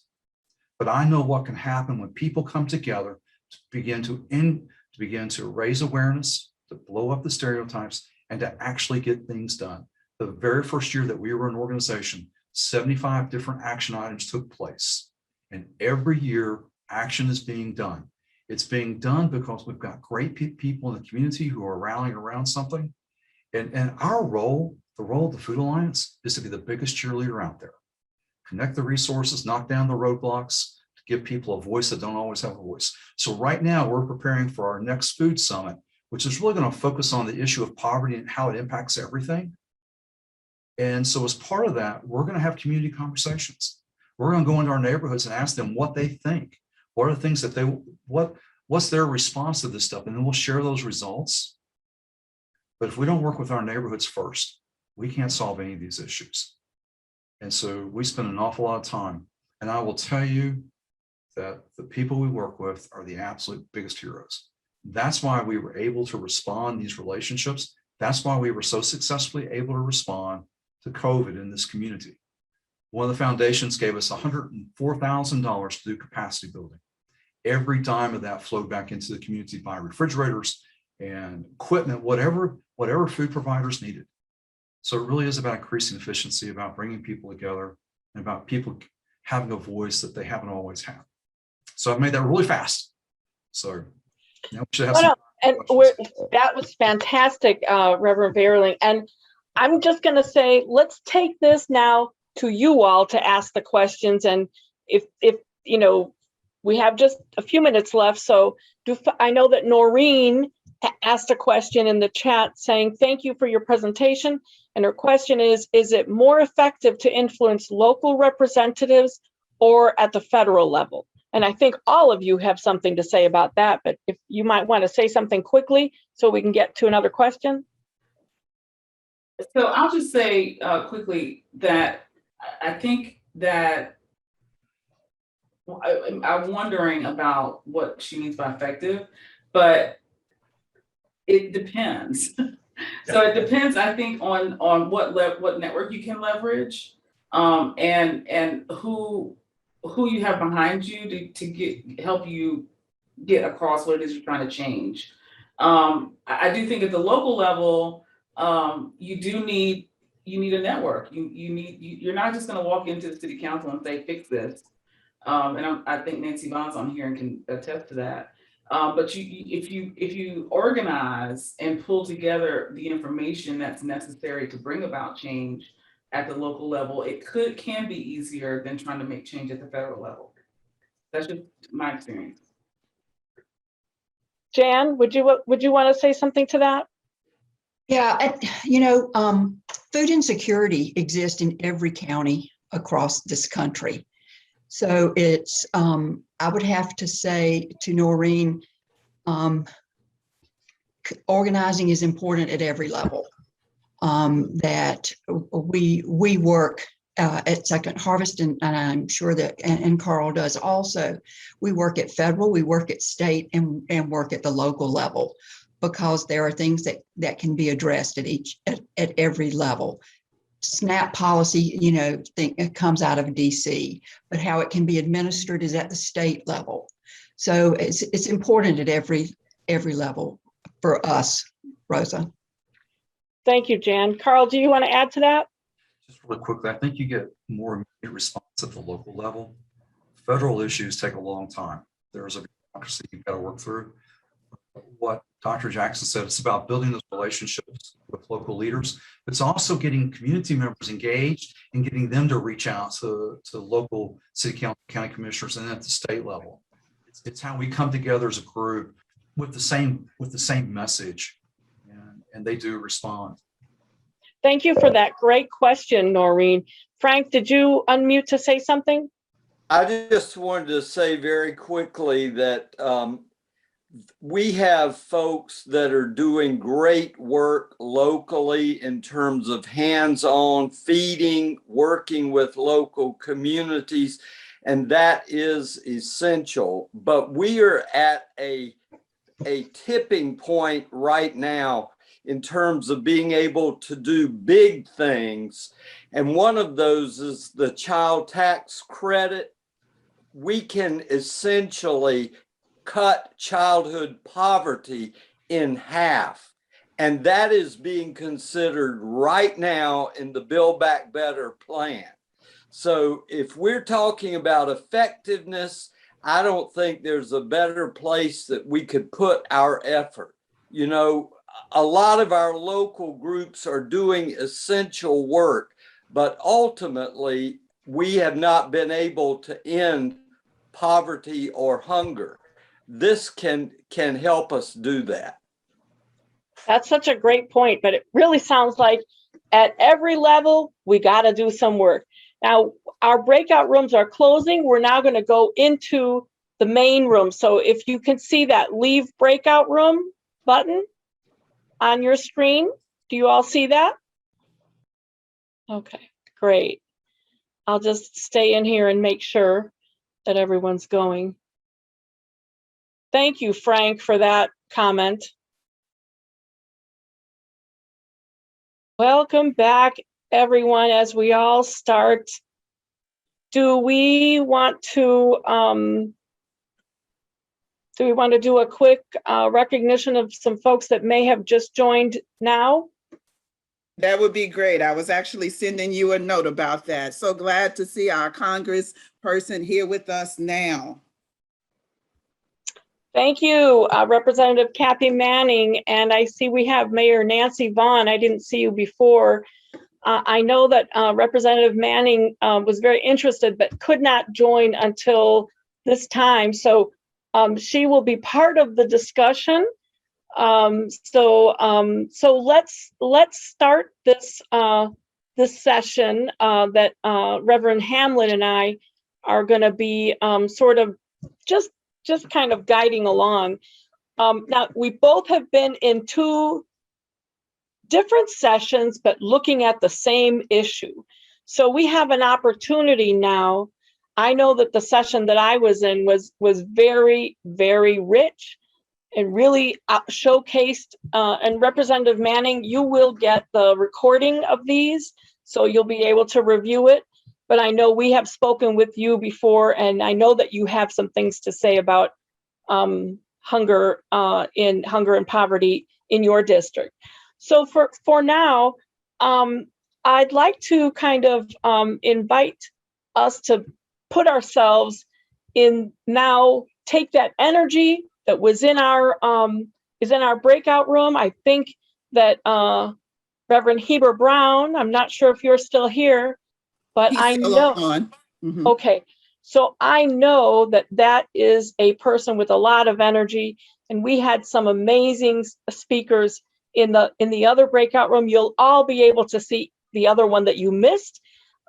But I know what can happen when people come together to begin to raise awareness, to blow up the stereotypes, and to actually get things done. The very first year that we were an organization, 75 different action items took place. And every year, action is being done. It's being done because we've got great people in the community who are rallying around something. And our role, the role of the Food Alliance, is to be the biggest cheerleader out there. Connect the resources, knock down the roadblocks, to give people a voice that don't always have a voice. So right now, we're preparing for our next food summit, which is really going to focus on the issue of poverty and how it impacts everything. And so as part of that, we're going to have community conversations. We're going to go into our neighborhoods and ask them what they think. What are the things that what's their response to this stuff? And then we'll share those results. But if we don't work with our neighborhoods first, we can't solve any of these issues. And so we spend an awful lot of time. And I will tell you that the people we work with are the absolute biggest heroes. That's why we were able to respond these relationships. That's why we were so successfully able to respond to COVID in this community. One of the foundations gave us $104,000 to do capacity building. Every dime of that flowed back into the community by refrigerators and equipment, whatever food providers needed. So it really is about increasing efficiency, about bringing people together, and about people having a voice that they haven't always had. So I've made that really fast. So now we should have No, some and questions. that was fantastic, Reverend Beerling. And I'm just going to say, let's take this now to you all to ask the questions. And if you know, we have just a few minutes left. So I know that Noreen asked a question in the chat saying, thank you for your presentation. And her question is it more effective to influence local representatives or at the federal level? And I think all of you have something to say about that, but if you might want to say something quickly so we can get to another question. So I'll just say quickly that I think that I'm wondering about what she means by effective, but it depends. So it depends, I think, on what network you can leverage, and who you have behind you to help you get across what it is you're trying to change. I do think at the local level, you need a network. You're not just going to walk into the city council and say, fix this. And I think Nancy Vaughn's on here and can attest to that. But if you organize and pull together the information that's necessary to bring about change at the local level, it can be easier than trying to make change at the federal level. That's just my experience. Jan, would you want to say something to that? Yeah, food insecurity exists in every county across this country. So it's, I would have to say to Noreen, organizing is important at every level. That we work at Second Harvest, and I'm sure that, and Carl does also, we work at federal, we work at state, and work at the local level, because there are things that can be addressed at every level. SNAP policy, it comes out of DC, but how it can be administered is at the state level. So it's important at every level for us, Rosa. Thank you, Jan. Carl, do you want to add to that? Just really quickly, I think you get more immediate response at the local level. Federal issues take a long time. There's a bureaucracy you've got to work through. What Dr. Jackson said, it's about building those relationships with local leaders. It's also getting community members engaged and getting them to reach out to local city council, county commissioners, and at the state level. It's how we come together as a group with the same message, and they do respond. Thank you for that great question, Noreen. Frank, did you unmute to say something? I just wanted to say very quickly that we have folks that are doing great work locally in terms of hands-on feeding, working with local communities, and that is essential. But we are at a tipping point right now in terms of being able to do big things. And one of those is the child tax credit. We can essentially cut childhood poverty in half. And that is being considered right now in the Build Back Better plan. So if we're talking about effectiveness, I don't think there's a better place that we could put our effort. A lot of our local groups are doing essential work, but ultimately we have not been able to end poverty or hunger. This can help us do that. That's such a great point, but it really sounds like at every level, we got to do some work. Now, our breakout rooms are closing. We're now going to go into the main room. So if you can see that leave breakout room button on your screen, do you all see that? Okay, great. I'll just stay in here and make sure that everyone's going. Thank you, Frank, for that comment. Welcome back, everyone, as we all start. Do we want to do a quick recognition of some folks that may have just joined now? That would be great. I was actually sending you a note about that. So glad to see our congressperson here with us now. Thank you, Representative Kathy Manning. And I see we have Mayor Nancy Vaughn. I didn't see you before. I know that Representative Manning was very interested, but could not join until this time. So she will be part of the discussion. So let's start this session that Reverend Hamlin and I are going to be sort of just kind of guiding along. Now, we both have been in two different sessions, but looking at the same issue. So we have an opportunity now. I know that the session that I was in was very, very rich and really showcased. And Representative Manning, you will get the recording of these, so you'll be able to review it. But I know we have spoken with you before, and I know that you have some things to say about hunger and poverty in your district. So for now, I'd like to kind of invite us to put ourselves in now, take that energy that was in our breakout room. I think that Reverend Heber Brown, I'm not sure if you're still here, but I know. Mm-hmm. Okay, so I know that is a person with a lot of energy, and we had some amazing speakers in the other breakout room. You'll all be able to see the other one that you missed,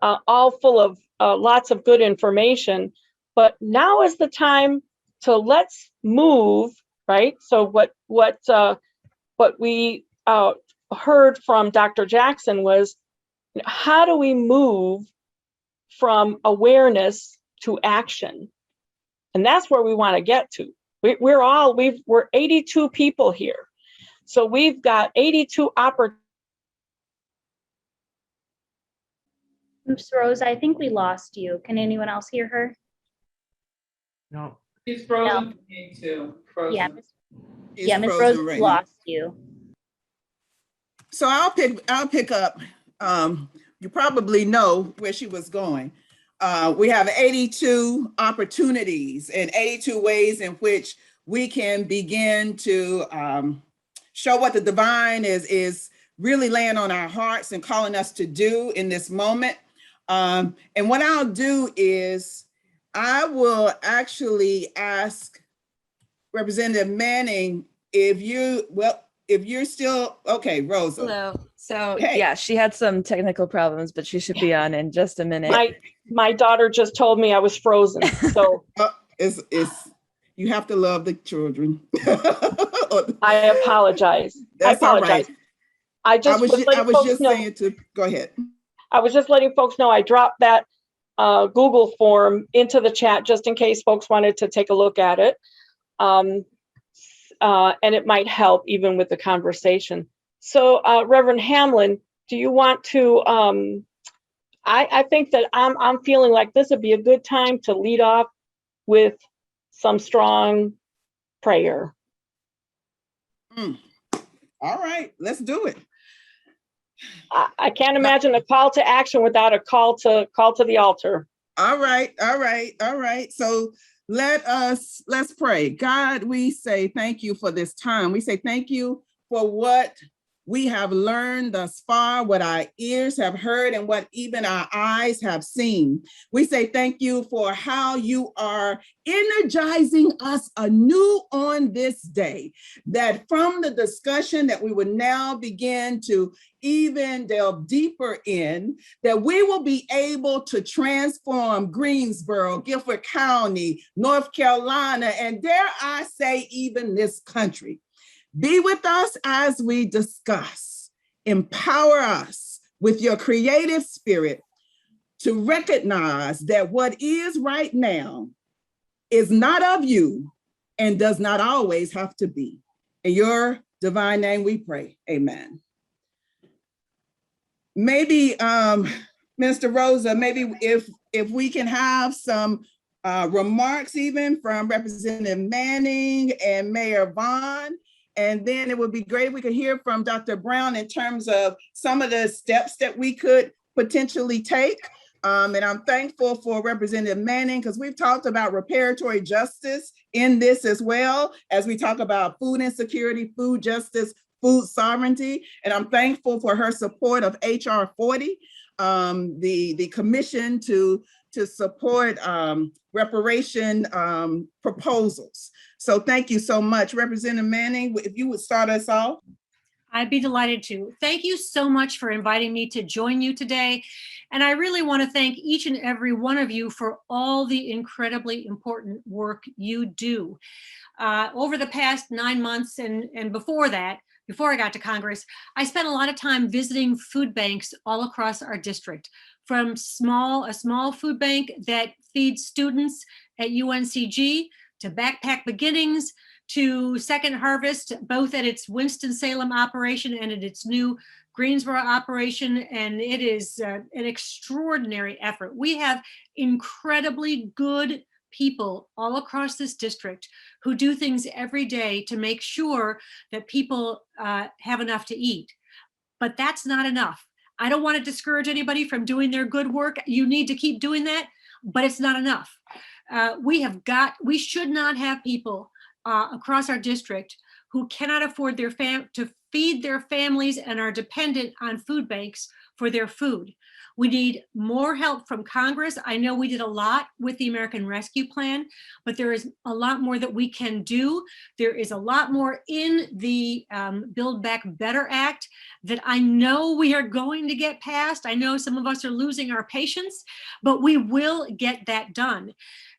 all full of lots of good information. But now is the time to let's move, right? So what we heard from Dr. Jackson was, how do we move from awareness to action? And that's where we want to get to. We're 82 people here. So we've got 82 opportunities. Oops, Rose, I think we lost you. Can anyone else hear her? No. She's frozen No. for me too. Frozen. Yeah, Ms. Rose lost you. So I'll pick up. You probably know where she was going. We have 82 opportunities and 82 ways in which we can begin to show what the divine is really laying on our hearts and calling us to do in this moment. And what I'll do is I will actually ask Representative Manning if you're still okay, Rosa. Hello. So hey. Yeah, she had some technical problems, but she should be on in just a minute. My daughter just told me I was frozen. So it's you have to love the children. I apologize. That's I apologize. All right. I was just saying to go ahead. I was just letting folks know I dropped that Google form into the chat just in case folks wanted to take a look at it. And it might help even with the conversation. So Reverend Hamlin, do you want to, I think that I'm feeling like this would be a good time to lead off with some strong prayer. All right, let's do it. I can't imagine a call to action without a call to the altar. All right. So let's pray. God, we say thank you for this time. We say thank you for what we have learned thus far, what our ears have heard, and what even our eyes have seen. We say thank you for how you are energizing us anew on this day, that from the discussion that we would now begin to even delve deeper in, that we will be able to transform Greensboro, Guilford County, North Carolina, and dare I say even this country. Be with us as we discuss. Empower us with your creative spirit to recognize that what is right now is not of you and does not always have to be. In your divine name we pray, amen. Maybe, Mr. Rosa, maybe if we can have some remarks even from Representative Manning and Mayor Vaughn. And then it would be great if we could hear from Dr. Brown in terms of some of the steps that we could potentially take And I'm thankful for Representative Manning, because we've talked about reparatory justice in this as well, as we talk about food insecurity, food justice, food sovereignty. And I'm thankful for her support of HR 40, the commission to support reparation proposals. So thank you so much. Representative Manning, if you would start us off. I'd be delighted to. Thank you so much for inviting me to join you today. And I really want to thank each and every one of you for all the incredibly important work you do. Over the past 9 months and before that, before I got to Congress, I spent a lot of time visiting food banks all across our district, from a small food bank that feeds students at UNCG, to Backpack Beginnings, to Second Harvest, both at its Winston-Salem operation and at its new Greensboro operation. And it is an extraordinary effort. We have incredibly good people all across this district who do things every day to make sure that people have enough to eat. But that's not enough. I don't want to discourage anybody from doing their good work. You need to keep doing that, but it's not enough. We should not have people across our district who cannot afford to feed their families and are dependent on food banks for their food. We need more help from Congress. I know we did a lot with the American Rescue Plan, but there is a lot more that we can do. There is a lot more in the Build Back Better Act that I know we are going to get passed. I know some of us are losing our patience, but we will get that done.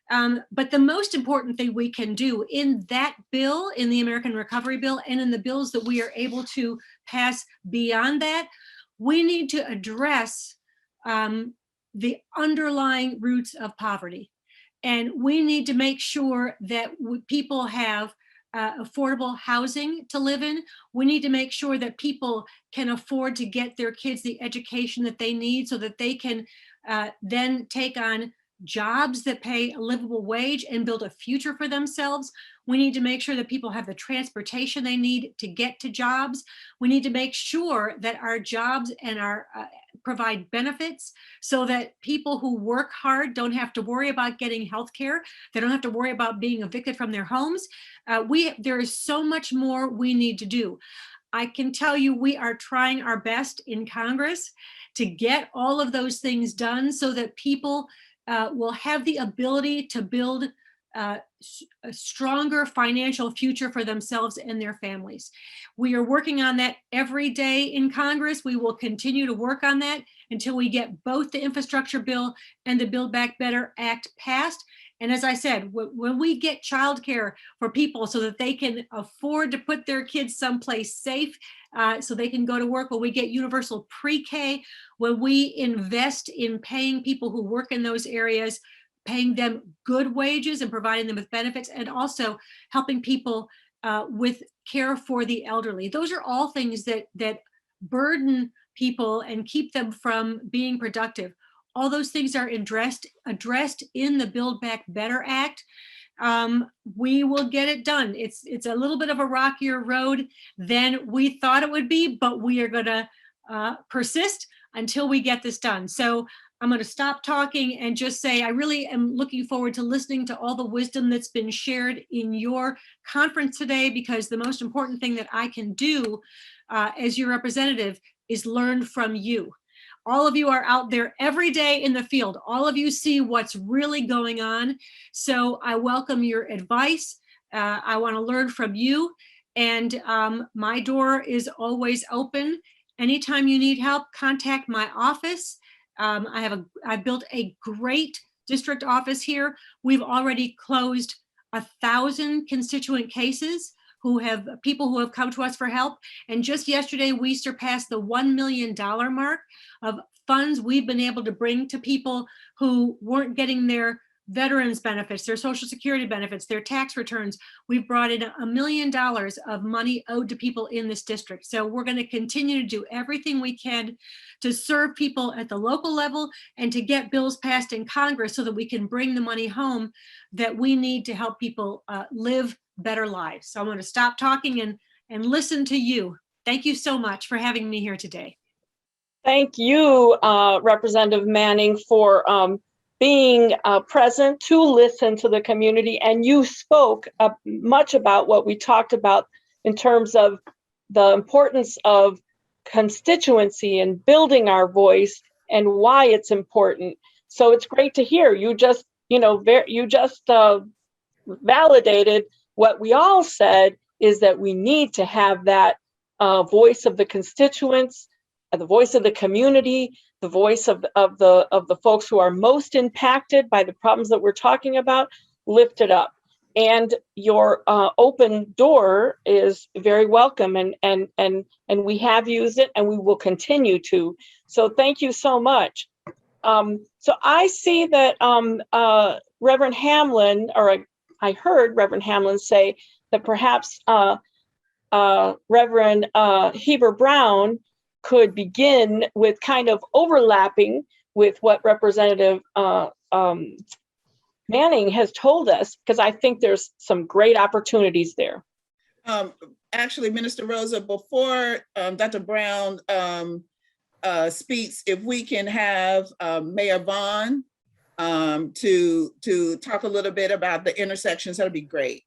But the most important thing we can do in that bill, in the American Recovery Bill, and in the bills that we are able to pass beyond that, we need to address the underlying roots of poverty. And we need to make sure that people have affordable housing to live in. We need to make sure that people can afford to get their kids the education that they need so that they can then take on jobs that pay a livable wage and build a future for themselves. We need to make sure that people have the transportation they need to get to jobs. We need to make sure that our jobs and our provide benefits so that people who work hard don't have to worry about getting health care. They don't have to worry about being evicted from their homes. There is so much more we need to do. I can tell you we are trying our best in Congress to get all of those things done so that people will have the ability to build a stronger financial future for themselves and their families. We are working on that every day in Congress. We will continue to work on that until we get both the infrastructure bill and the Build Back Better Act passed. And as I said, when we get childcare for people so that they can afford to put their kids someplace safe so they can go to work, when we get universal pre-K, when we invest in paying people who work in those areas, paying them good wages and providing them with benefits, and also helping people with care for the elderly. Those are all things that burden people and keep them from being productive. All those things are addressed in the Build Back Better Act. We will get it done. It's a little bit of a rockier road than we thought it would be, but we are going to persist until we get this done. So I'm going to stop talking and just say I really am looking forward to listening to all the wisdom that's been shared in your conference today, because the most important thing that I can do as your representative is learn from you. All of you are out there every day in the field. All of you see what's really going on. So I welcome your advice. I want to learn from you. And my door is always open. Anytime you need help, contact my office. I've built a great district office here. We've already closed 1,000 constituent cases. People who have come to us for help. And just yesterday, we surpassed the $1 million mark of funds we've been able to bring to people who weren't getting their veterans benefits, their Social Security benefits, their tax returns. We've brought in $1 million of money owed to people in this district. So we're going to continue to do everything we can to serve people at the local level and to get bills passed in Congress so that we can bring the money home that we need to help people live better lives. So I'm going to stop talking and listen to you. Thank you so much for having me here today. Thank you, Representative Manning, for being present to listen to the community. And you spoke much about what we talked about in terms of the importance of constituency and building our voice and why it's important. So it's great to hear. You just, validated what we all said, is that we need to have that voice of the constituents, the voice of the community, the voice of the folks who are most impacted by the problems that we're talking about, lifted up. And your open door is very welcome, and we have used it, and we will continue to. So thank you so much. So I see that Reverend Hamlin, or I heard Reverend Hamlin say that perhaps Reverend Heber Brown could begin with kind of overlapping with what Representative Manning has told us, because I think there's some great opportunities there. Actually, Minister Rosa, before Dr. Brown speaks, if we can have Mayor Vaughn to talk a little bit about the intersections, that'd be great.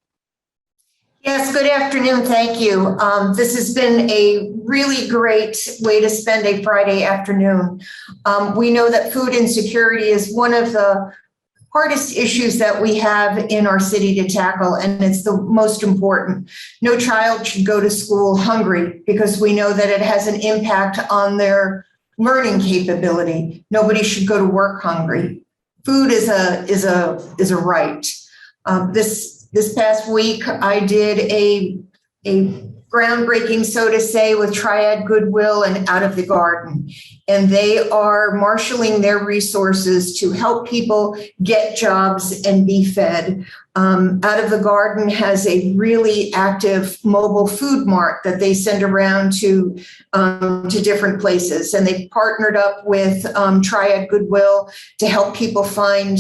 Yes, good afternoon. Thank you. This has been a really great way to spend a Friday afternoon. We know that food insecurity is one of the hardest issues that we have in our city to tackle, and it's the most important. No child should go to school hungry, because we know that it has an impact on their learning capability. Nobody should go to work hungry. Food is a right. This past week, I did a groundbreaking, so to say, with Triad Goodwill and Out of the Garden. And they are marshaling their resources to help people get jobs and be fed. Out of the Garden has a really active mobile food mart that they send around to different places. And they partnered up with Triad Goodwill to help people find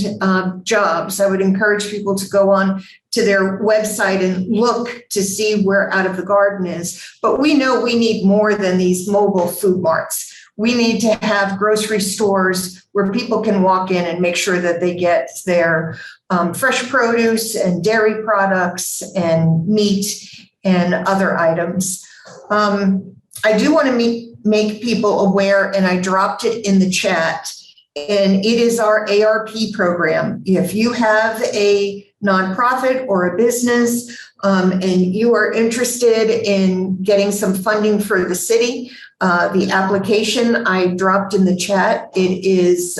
jobs. I would encourage people to go on to their website and look to see where Out of the Garden is. But we know we need more than these mobile food marts. We need to have grocery stores where people can walk in and make sure that they get their fresh produce and dairy products and meat and other items. I do want to make people aware, and I dropped it in the chat, and it is our ARP program. If you have a nonprofit or a business and you are interested in getting some funding for the city, the application I dropped in the chat, it is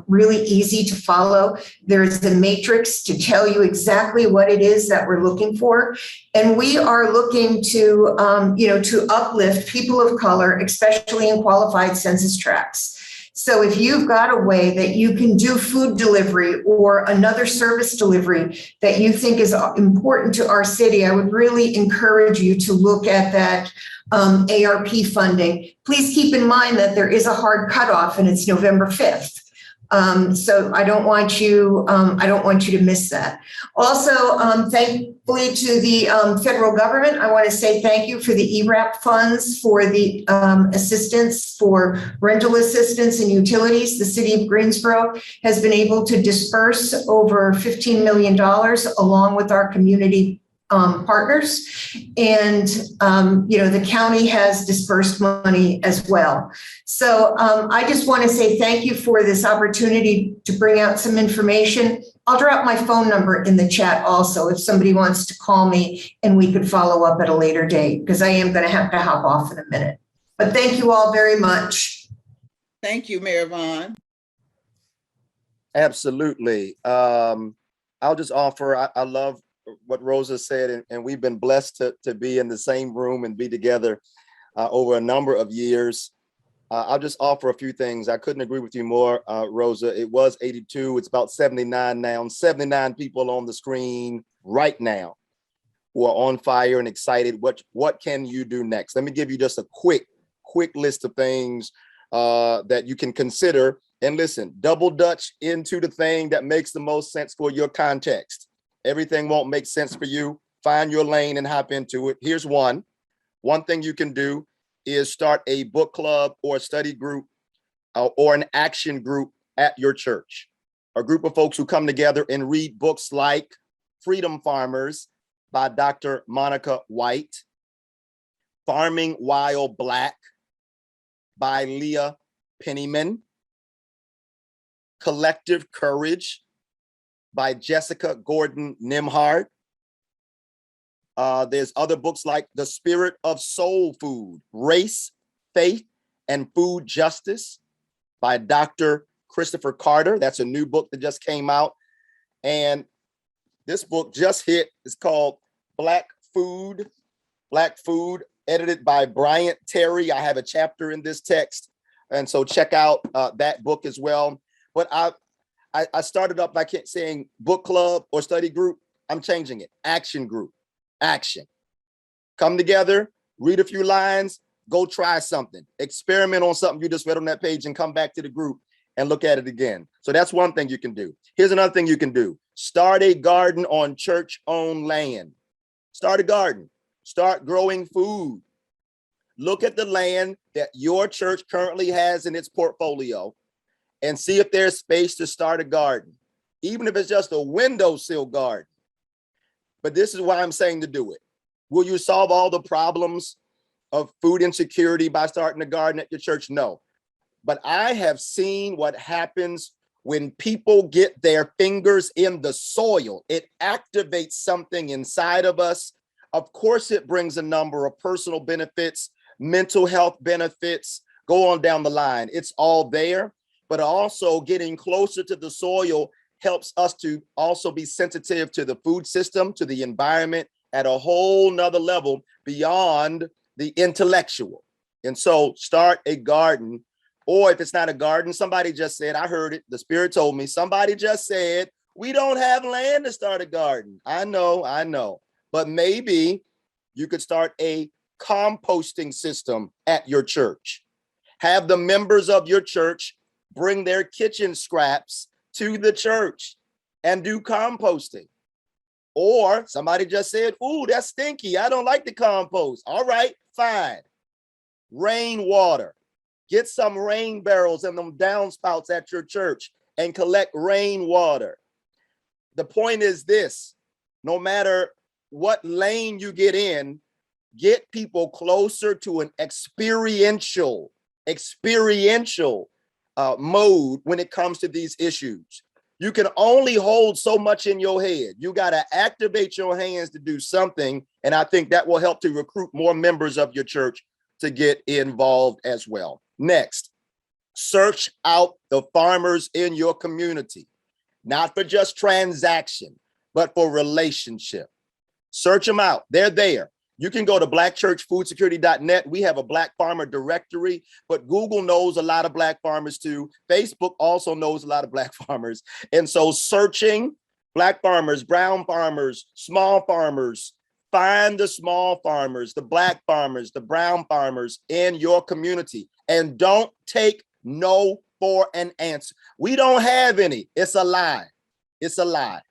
really easy to follow. There's a matrix to tell you exactly what it is that we're looking for. And we are looking to, to uplift people of color, especially in qualified census tracts. So if you've got a way that you can do food delivery or another service delivery that you think is important to our city, I would really encourage you to look at that ARP funding. Please keep in mind that there is a hard cutoff, and it's November 5th. So I don't want you to miss that. Also, thankfully to the federal government, I want to say thank you for the ERAP funds for the assistance for rental assistance and utilities. The city of Greensboro has been able to disperse over $15 million along with our community partners. And, the county has dispersed money as well. So I just want to say thank you for this opportunity to bring out some information. I'll drop my phone number in the chat also if somebody wants to call me and we could follow up at a later date, because I am going to have to hop off in a minute. But thank you all very much. Thank you, Mayor Vaughn. Absolutely. I'll just offer, I love what Rosa said, and we've been blessed to be in the same room and be together over a number of years. I'll just offer a few things. I couldn't agree with you more, Rosa. It was 82. It's about 79 now. 79 people on the screen right now who are on fire and excited. What can you do next? Let me give you just a quick list of things that you can consider. And listen, double dutch into the thing that makes the most sense for your context. Everything won't make sense for you. Find your lane and hop into it. Here's one. One thing you can do is start a book club or a study group or an action group at your church. A group of folks who come together and read books like Freedom Farmers by Dr. Monica White, Farming While Black by Leah Penniman, Collective Courage by Jessica Gordon Nimhard. There's other books like The Spirit of Soul Food, Race, Faith, and Food Justice by Dr. Christopher Carter. That's a new book that just came out. And this book just hit. It's called Black Food, edited by Bryant Terry. I have a chapter in this text. And so check out that book as well. But I started up by saying book club or study group. I'm changing it. Action group. Action. Come together, read a few lines, go try something. Experiment on something you just read on that page and come back to the group and look at it again. So that's one thing you can do. Here's another thing you can do. Start a garden on church-owned land. Start a garden. Start growing food. Look at the land that your church currently has in its portfolio and see if there's space to start a garden, even if it's just a windowsill garden. But this is why I'm saying to do it. Will you solve all the problems of food insecurity by starting a garden at your church? No. But I have seen what happens when people get their fingers in the soil. It activates something inside of us. Of course, it brings a number of personal benefits, mental health benefits, go on down the line. It's all there, but also getting closer to the soil helps us to also be sensitive to the food system, to the environment at a whole nother level beyond the intellectual. And so start a garden, or if it's not a garden, somebody just said, I heard it, the Spirit told me, somebody just said, we don't have land to start a garden. I know, but maybe you could start a composting system at your church. Have the members of your church bring their kitchen scraps to the church and do composting. Or somebody just said, ooh, that's stinky. I don't like the compost. All right, fine. Rainwater. Get some rain barrels and them downspouts at your church and collect rainwater. The point is this, no matter what lane you get in, get people closer to an experiential mode when it comes to these issues. You can only hold so much in your head. You got to activate your hands to do something. And I think that will help to recruit more members of your church to get involved as well. Next, search out the farmers in your community, not for just transaction, but for relationship. Search them out. They're there. You can go to blackchurchfoodsecurity.net. We have a Black farmer directory, but Google knows a lot of Black farmers too. Facebook also knows a lot of Black farmers. And so searching Black farmers, brown farmers, small farmers, find the small farmers, the Black farmers, the brown farmers in your community, and don't take no for an answer. We don't have any. It's a lie. It's a lie.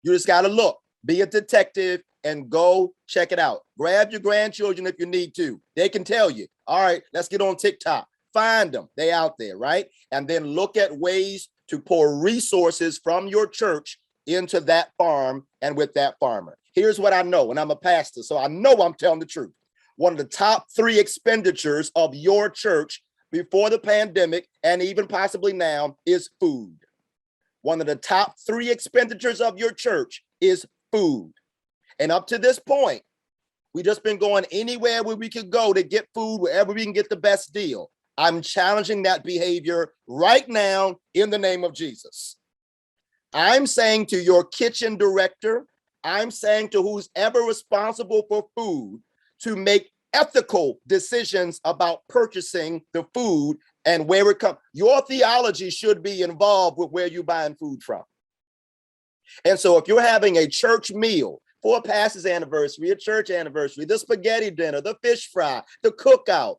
You just got to look, be a detective, and go check it out. Grab your grandchildren if you need to. They can tell you, all right, let's get on TikTok. Find them. They out there, right? And then look at ways to pour resources from your church into that farm and with that farmer. Here's what I know, and I'm a pastor, so I know I'm telling the truth. One of the top 3 expenditures of your church before the pandemic, and even possibly now, is food. One of the top 3 expenditures of your church is food. And up to this point, we just been going anywhere where we could go to get food, wherever we can get the best deal. I'm challenging that behavior right now in the name of Jesus. I'm saying to your kitchen director, I'm saying to who's ever responsible for food to make ethical decisions about purchasing the food and where it comes. Your theology should be involved with where you're buying food from. And so if you're having a church meal, for a pastor's anniversary, a church anniversary, the spaghetti dinner, the fish fry, the cookout,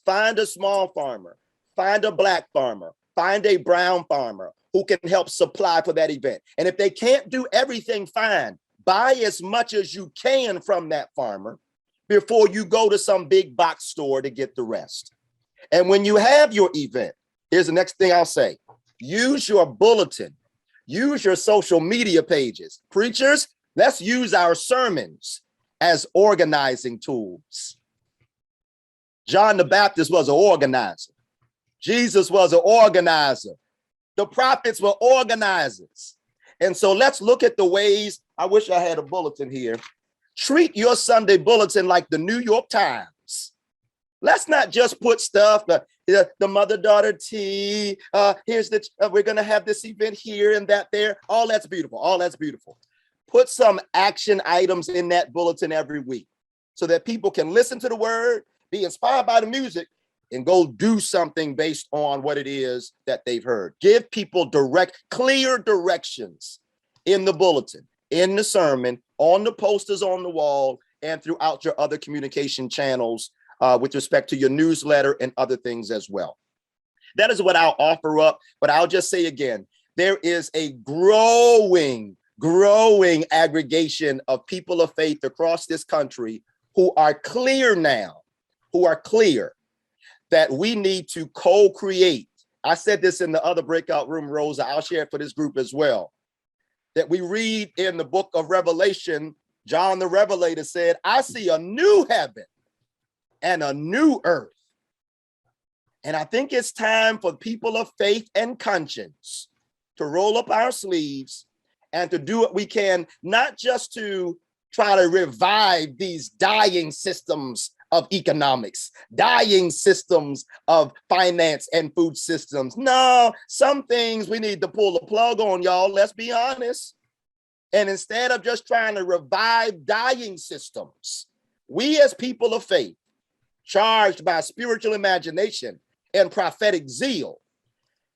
find a small farmer, find a Black farmer, find a brown farmer who can help supply for that event. And if they can't do everything, fine. Buy as much as you can from that farmer before you go to some big box store to get the rest. And when you have your event, Here's the next thing I'll say. Use your bulletin. Use your social media pages. Preachers, let's use our sermons as organizing tools. John the Baptist was an organizer. Jesus was an organizer. The prophets were organizers. And so let's look at the ways, I wish I had a bulletin here. Treat your Sunday bulletin like the New York Times. Let's not just put stuff, the mother-daughter tea, here's the, we're gonna have this event here and that there. All that's beautiful, all that's beautiful. Put some action items in that bulletin every week so that people can listen to the word, be inspired by the music, and go do something based on what it is that they've heard. Give people clear directions in the bulletin, in the sermon, on the posters on the wall, and throughout your other communication channels with respect to your newsletter and other things as well. That is what I'll offer up, but I'll just say again, there is a growing aggregation of people of faith across this country who are clear now, that we need to co-create. I said this in the other breakout room, Rosa, I'll share it for this group as well, that we read in the book of Revelation, John the Revelator said, I see a new heaven and a new earth. And I think it's time for people of faith and conscience to roll up our sleeves and to do what we can, not just to try to revive these dying systems of economics, dying systems of finance and food systems. No, some things we need to pull the plug on, y'all. Let's be honest. And instead of just trying to revive dying systems, we as people of faith, charged by spiritual imagination and prophetic zeal,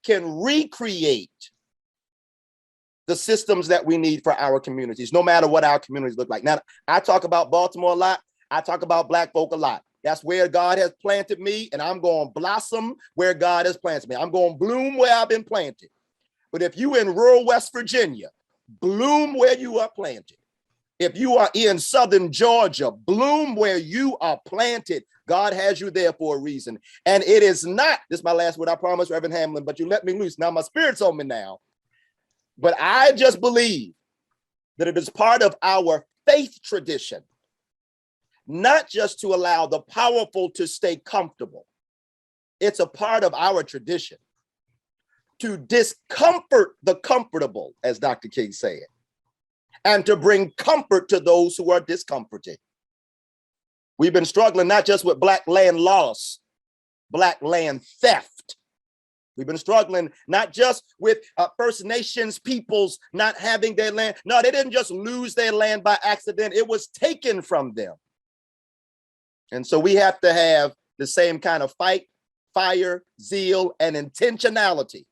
can recreate the systems that we need for our communities, no matter what our communities look like. Now, I talk about Baltimore a lot. I talk about Black folk a lot. That's where God has planted me, and I'm going to blossom where God has planted me. I'm going to bloom where I've been planted. But if you in rural West Virginia, bloom where you are planted. If you are in Southern Georgia, bloom where you are planted. God has you there for a reason. And it is not, this is my last word, I promise, Reverend Hamlin, but you let me loose. Now my spirit's on me now. But I just believe that it is part of our faith tradition, not just to allow the powerful to stay comfortable. It's a part of our tradition to discomfort the comfortable, as Dr. King said, and to bring comfort to those who are discomforted. We've been struggling not just with Black land loss, Black land theft. We've been struggling not just with First Nations peoples not having their land. No, they didn't just lose their land by accident. It was taken from them. And so we have to have the same kind of fight, fire, zeal, and intentionality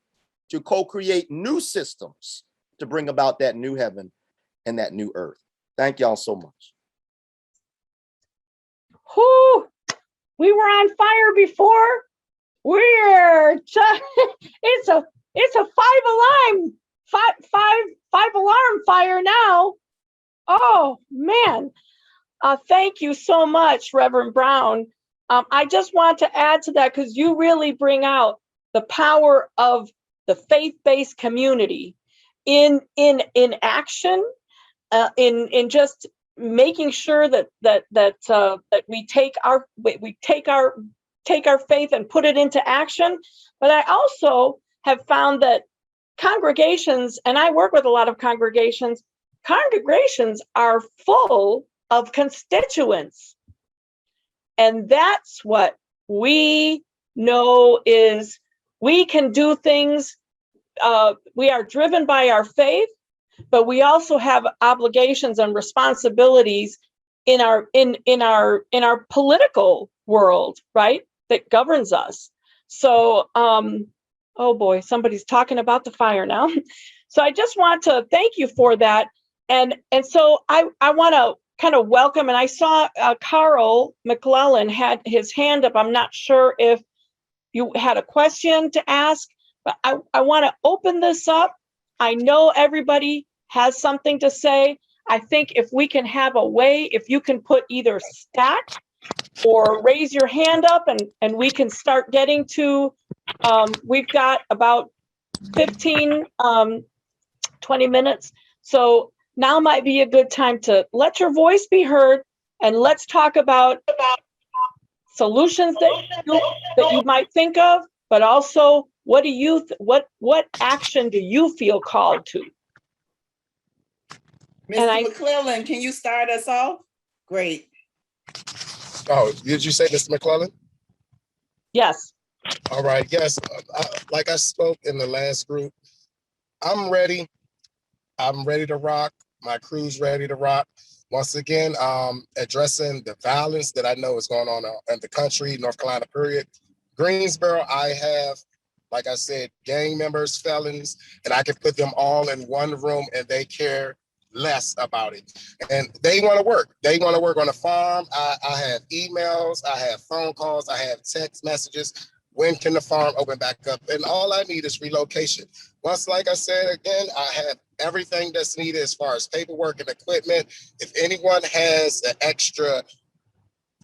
to co-create new systems to bring about that new heaven and that new earth. Thank y'all so much. Whew, we were on fire before. We're just, it's a five alarm fire now. Oh man. Thank you so much, Reverend Brown. I just want to add to that because you really bring out the power of the faith-based community in action, in just making sure that we take our faith and put it into action. But I also have found that congregations, and I work with a lot of congregations are full of constituents. And that's what we know is we can do things. We are driven by our faith, but we also have obligations and responsibilities in our political world, right? That governs us. So, oh boy, somebody's talking about the fire now. So I just want to thank you for that. And so I want to kind of welcome, and I saw Carl McClellan had his hand up. I'm not sure if you had a question to ask, but I want to open this up. I know everybody has something to say. I think if we can have a way, if you can put either stat or raise your hand up and we can start getting to We've got about 15, 20 minutes. So now might be a good time to let your voice be heard, and let's talk about solutions that you might think of, but also what action do you feel called to? Mr. McClellan, can you start us off? Great. Oh, did you say Mr. McClellan? Yes. All right. Yes. Like I spoke in the last group, I'm ready. I'm ready to rock. My crew's ready to rock. Once again, addressing the violence that I know is going on in the country, North Carolina, period. Greensboro, I have, like I said, gang members, felons, and I can put them all in one room and they care less about it. And they want to work. They want to work on a farm. I have emails, I have phone calls, I have text messages. When can the farm open back up? And all I need is relocation. Once, like I said, again, I have everything that's needed as far as paperwork and equipment. If anyone has an extra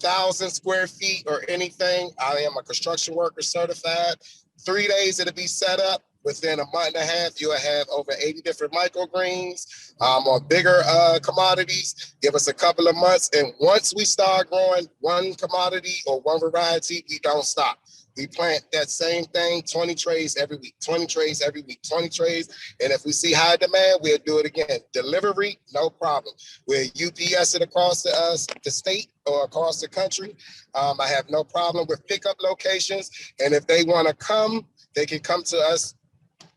1,000 square feet or anything, I am a construction worker certified. 3 days it'll be set up. Within a month and a half, you'll have over 80 different microgreens on bigger commodities. Give us a couple of months. And once we start growing one commodity or one variety, we don't stop. We plant that same thing, 20 trays every week, 20 trays every week, 20 trays. And if we see high demand, we'll do it again. Delivery, no problem. We'll UPS it across the state or across the country. I have no problem with pickup locations. And if they want to come, they can come to us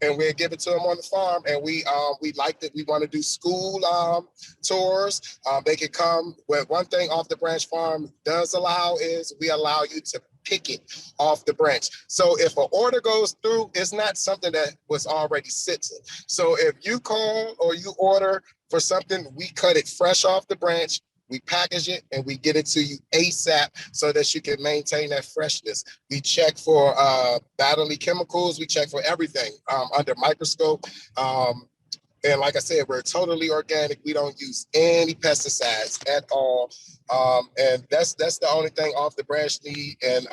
and we'll give it to them on the farm. And we like that. We want to do school tours. They can come. Well, one thing Off the Branch Farm does allow is we allow you to pick it off the branch. So if an order goes through, it's not something that was already sitting. So if you call or you order for something, we cut it fresh off the branch, we package it, and we get it to you ASAP so that you can maintain that freshness. We check for bodily chemicals. We check for everything under microscope. And like I said, we're totally organic. We don't use any pesticides at all. And that's the only thing Off the Branch need. And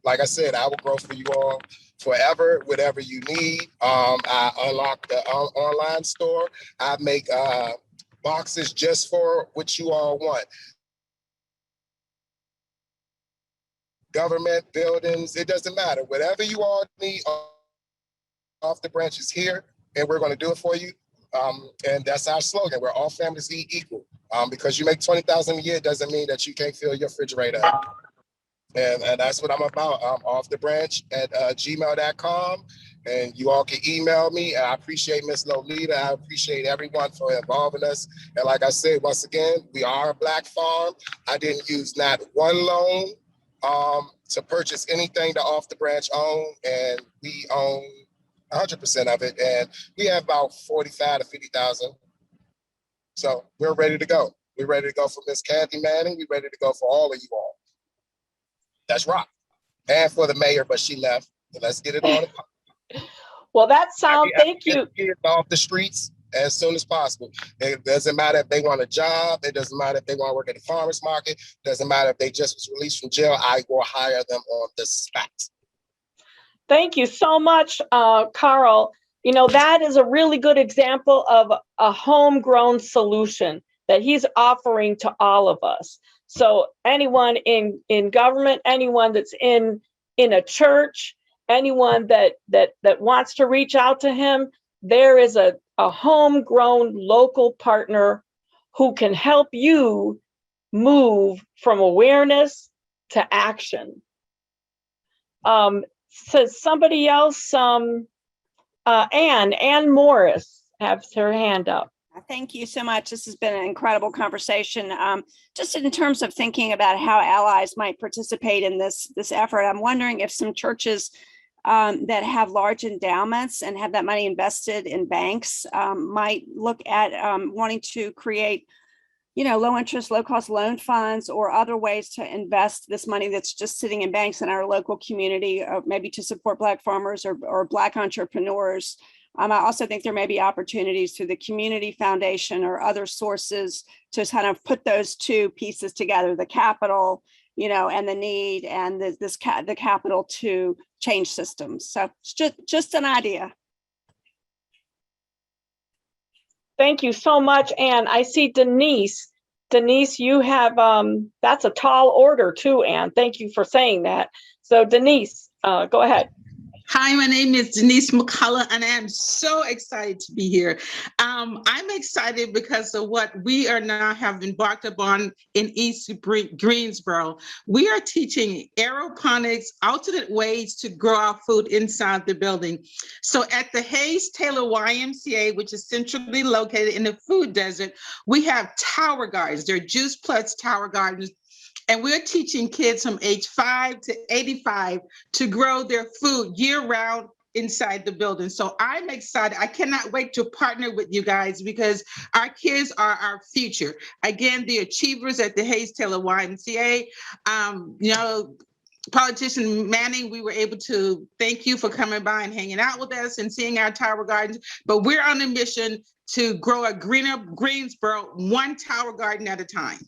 like I said, I will grow for you all forever, whatever you need. I unlocked the online store. I make boxes just for what you all want. Government, buildings, it doesn't matter. Whatever you all need, Off the Branch is here. And we're going to do it for you. And that's our slogan. We're all families equal. Because you make $20,000 a year doesn't mean that you can't fill your refrigerator up. And that's what I'm about. Off the Branch at gmail.com. And you all can email me. I appreciate Miss Lolita. I appreciate everyone for involving us. And like I said, once again, we are a Black farm. I didn't use not one loan to purchase anything that Off the Branch own. And we own 100% of it, and we have about 45 to 50,000. So we're ready to go. We're ready to go for Miss Kathy Manning. We're ready to go for all of you all. That's right. And for the mayor, but she left. So let's get it on. Well, that sounds. Thank you. Get off the streets as soon as possible. It doesn't matter if they want a job. It doesn't matter if they want to work at the farmers market. It doesn't matter if they just was released from jail. I will hire them on the spot. Thank you so much, Carl. You know, that is a really good example of a homegrown solution that he's offering to all of us. So anyone in government, anyone that's in a church, anyone that wants to reach out to him, there is a homegrown local partner who can help you move from awareness to action. So somebody else, Ann Morris has her hand up. Thank you so much. This has been an incredible conversation. Just in terms of thinking about how allies might participate in this effort, I'm wondering if some churches that have large endowments and have that money invested in banks might look at wanting to create low interest, low cost loan funds or other ways to invest this money that's just sitting in banks in our local community, maybe to support Black farmers or Black entrepreneurs. I also think there may be opportunities through the community foundation or other sources to kind of put those two pieces together, the capital and the need and the capital to change systems. So it's just an idea. Thank you so much, Ann. I see Denise. Denise, you have, that's a tall order too, Ann. Thank you for saying that. So Denise, go ahead. Hi, my name is Denise Mccullough, and I am so excited to be here. I'm excited because of what we are now have embarked upon in East Greensboro. We are teaching aeroponics, alternate ways to grow our food inside the building. So at the Hayes Taylor YMCA, which is centrally located in the food desert, we have tower gardens. They're Juice Plus tower gardens. And we're teaching kids from age 5 to 85 to grow their food year-round inside the building. So I'm excited. I cannot wait to partner with you guys because our kids are our future. Again, the achievers at the Hayes Taylor YMCA, Politician Manning, we were able to thank you for coming by and hanging out with us and seeing our tower gardens. But we're on a mission to grow a greener Greensboro, one tower garden at a time.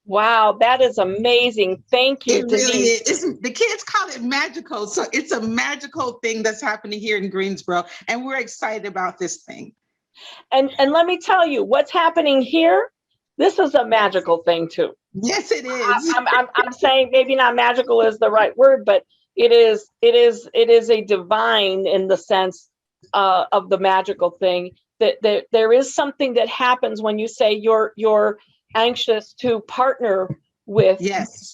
Wow, that is amazing. Thank you, It really Denise. is. The kids call it magical. So it's a magical thing that's happening here in Greensboro. And we're excited about this thing. And let me tell you, what's happening here, this is a magical thing too. Yes, it is. I'm saying maybe not magical is the right word, but it is a divine in the sense of the magical thing. That there is something that happens when you say you're anxious to partner with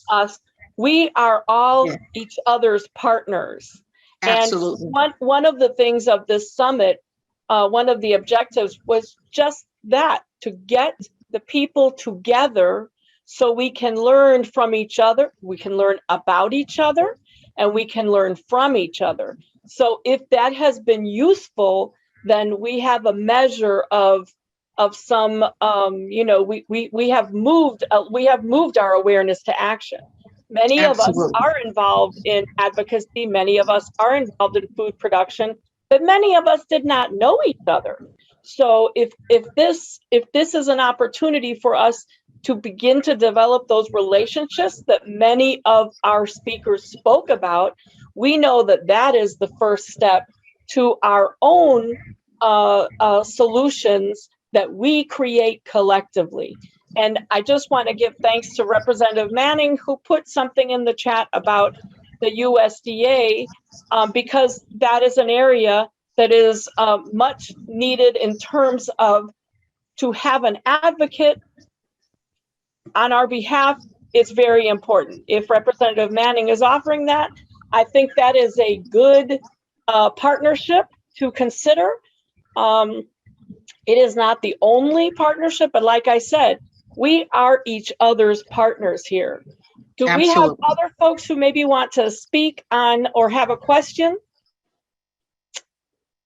us. We are all each other's partners. Absolutely. And one of the things of this summit, one of the objectives was just that, to get the people together so we can learn from each other, we can learn about each other, and we can learn from each other. So if that has been useful, then we have a measure of some, we have moved our awareness to action. Many of us are involved in advocacy. Many of us are involved in food production, but many of us did not know each other. So if this is an opportunity for us to begin to develop those relationships that many of our speakers spoke about, we know that that is the first step to our own solutions that we create collectively. And I just want to give thanks to Representative Manning, who put something in the chat about the USDA, because that is an area that is much needed in terms of to have an advocate on our behalf. It's very important. If Representative Manning is offering that, I think that is a good partnership to consider. It is not the only partnership, but like I said, we are each other's partners here. Do we have other folks who maybe want to speak on or have a question?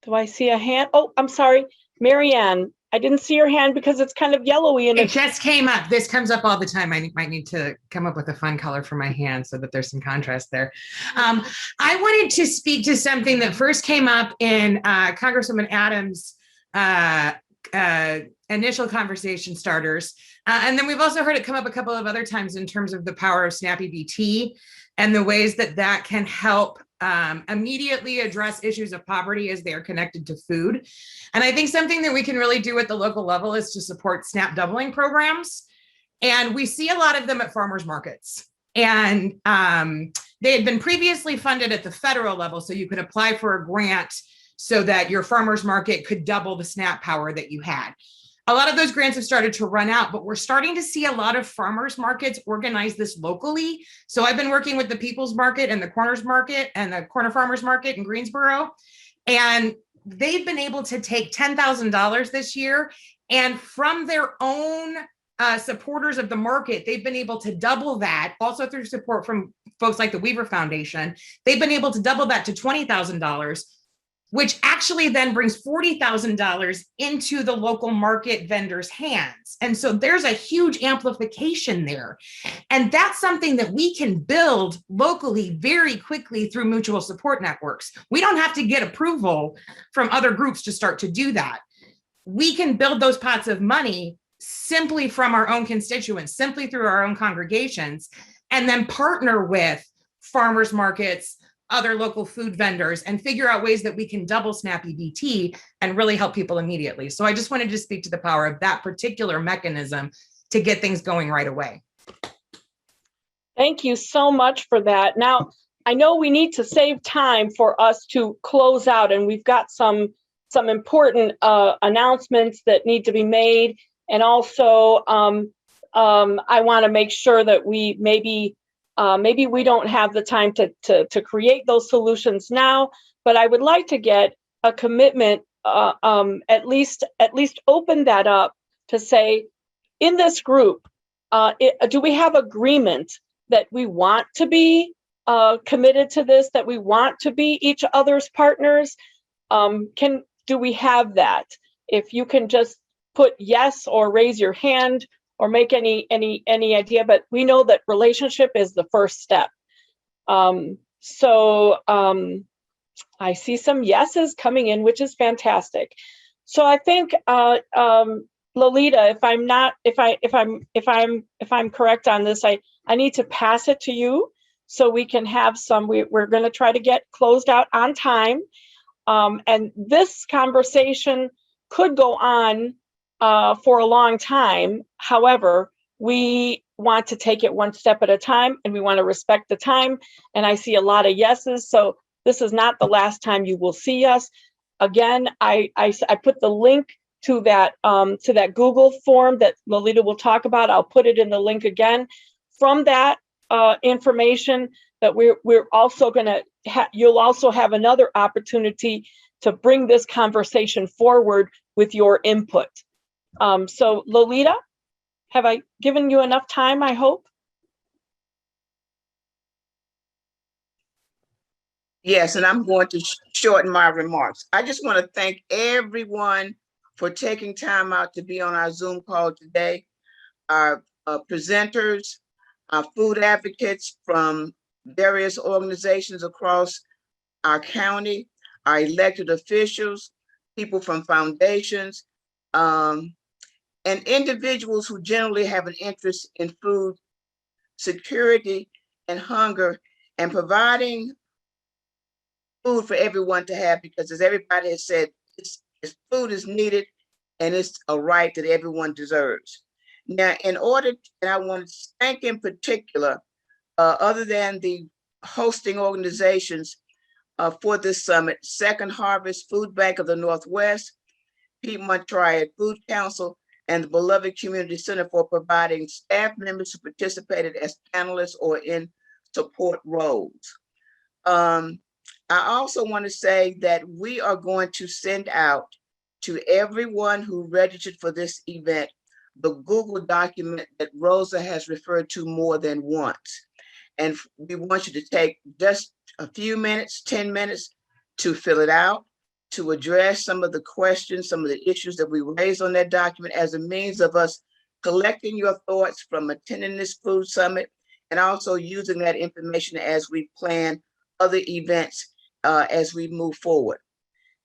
Do I see a hand? Oh, I'm sorry, Marianne. I didn't see your hand because it's kind of yellowy. And it just came up. This comes up all the time. I might need to come up with a fun color for my hand so that there's some contrast there. I wanted to speak to something that first came up in Congresswoman Adams' initial conversation starters. And then we've also heard it come up a couple of other times in terms of the power of Snappy BT and the ways that that can help immediately address issues of poverty as they are connected to food. And I think something that we can really do at the local level is to support SNAP doubling programs. And we see a lot of them at farmers markets. And they had been previously funded at the federal level, so you could apply for a grant so that your farmers market could double the SNAP power that you had. A lot of those grants have started to run out, but we're starting to see a lot of farmers markets organize this locally. So I've been working with the People's Market and the Corners Market and the Corner Farmers Market in Greensboro, and they've been able to take $10,000 this year, and from their own supporters of the market, they've been able to double that, also through support from folks like the Weaver Foundation. They've been able to double that to $20,000, which actually then brings $40,000 into the local market vendors' hands. And so there's a huge amplification there. And that's something that we can build locally very quickly through mutual support networks. We don't have to get approval from other groups to start to do that. We can build those pots of money simply from our own constituents, simply through our own congregations, and then partner with farmers markets, other local food vendors, and figure out ways that we can double Snappy BT and really help people immediately. So I just wanted to speak to the power of that particular mechanism to get things going right away. Thank you so much for that. Now, I know we need to save time for us to close out, and we've got some important announcements that need to be made. And also, I want to make sure that we maybe we don't have the time to create those solutions now, but I would like to get a commitment, at least open that up to say, in this group, do we have agreement that we want to be committed to this, that we want to be each other's partners? Do we have that? If you can just put yes or raise your hand or make any idea, but we know that relationship is the first step. I see some yeses coming in, which is fantastic. So I think Lolita, if I'm correct on this, I need to pass it to you so we can have some. We're going to try to get closed out on time, and this conversation could go on for a long time. However, we want to take it one step at a time, and we want to respect the time. And I see a lot of yeses, so this is not the last time you will see us. Again, I put the link to that Google form that Lolita will talk about. I'll put it in the link again. From that information, that we're also going to you'll also have another opportunity to bring this conversation forward with your input. So Lolita, have I given you enough time, I hope? Yes, and I'm going to shorten my remarks. I just want to thank everyone for taking time out to be on our Zoom call today. Our presenters, our food advocates from various organizations across our county, our elected officials, people from foundations, and individuals who generally have an interest in food security and hunger, and providing food for everyone to have, because as everybody has said, food is needed and it's a right that everyone deserves. Now, and I want to thank in particular, other than the hosting organizations for this summit, Second Harvest Food Bank of the Northwest, Piedmont Triad Food Council, and the Beloved Community Center for providing staff members who participated as panelists or in support roles. I also want to say that we are going to send out to everyone who registered for this event the Google document that Rosa has referred to more than once. And we want you to take just a few minutes, 10 minutes, to fill it out, to address some of the questions, some of the issues that we raised on that document as a means of us collecting your thoughts from attending this food summit, and also using that information as we plan other events as we move forward.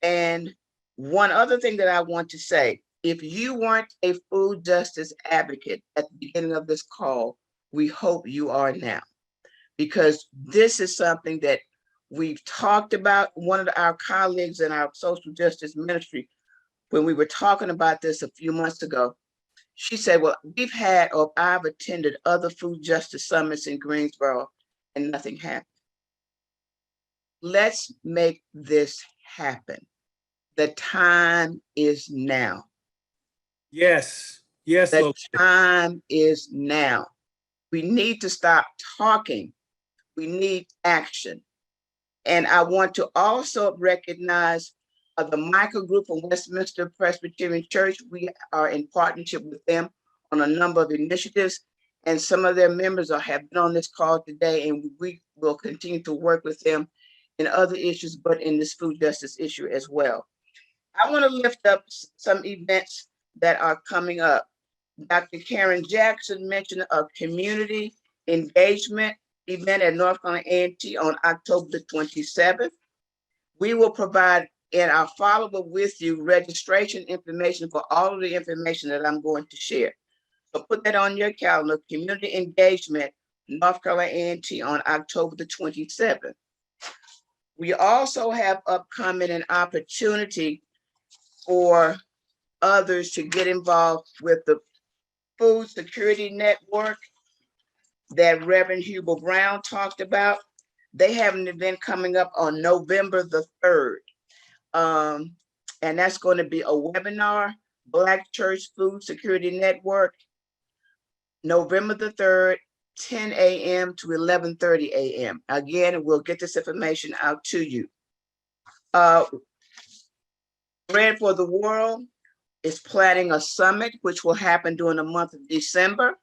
And one other thing that I want to say, if you weren't a food justice advocate at the beginning of this call, we hope you are now, because this is something that we've talked about. One of our colleagues in our social justice ministry, when we were talking about this a few months ago, she said, well, I've attended other food justice summits in Greensboro and nothing happened. Let's make this happen. The time is now. Yes, yes. The time is now. We need to stop talking. We need action. And I want to also recognize the Ymca group from Westminster Presbyterian Church. We are in partnership with them on a number of initiatives, and some of their members have been on this call today, and we will continue to work with them in other issues, but in this food justice issue as well. I want to lift up some events that are coming up. Dr. Karen Jackson mentioned a community engagement event at North Carolina A&T on October the 27th. We will provide in our follow-up with you registration information for all of the information that I'm going to share. So put that on your calendar, community engagement, North Carolina A&T on October the 27th. We also have upcoming an opportunity for others to get involved with the Food Security Network that Reverend Hubert Brown talked about. They have an event coming up on November the 3rd. And that's going to be a webinar, Black Church Food Security Network, November the 3rd, 10 a.m. to 11:30 a.m. Again, we'll get this information out to you. Bread for the World is planning a summit, which will happen during the month of December.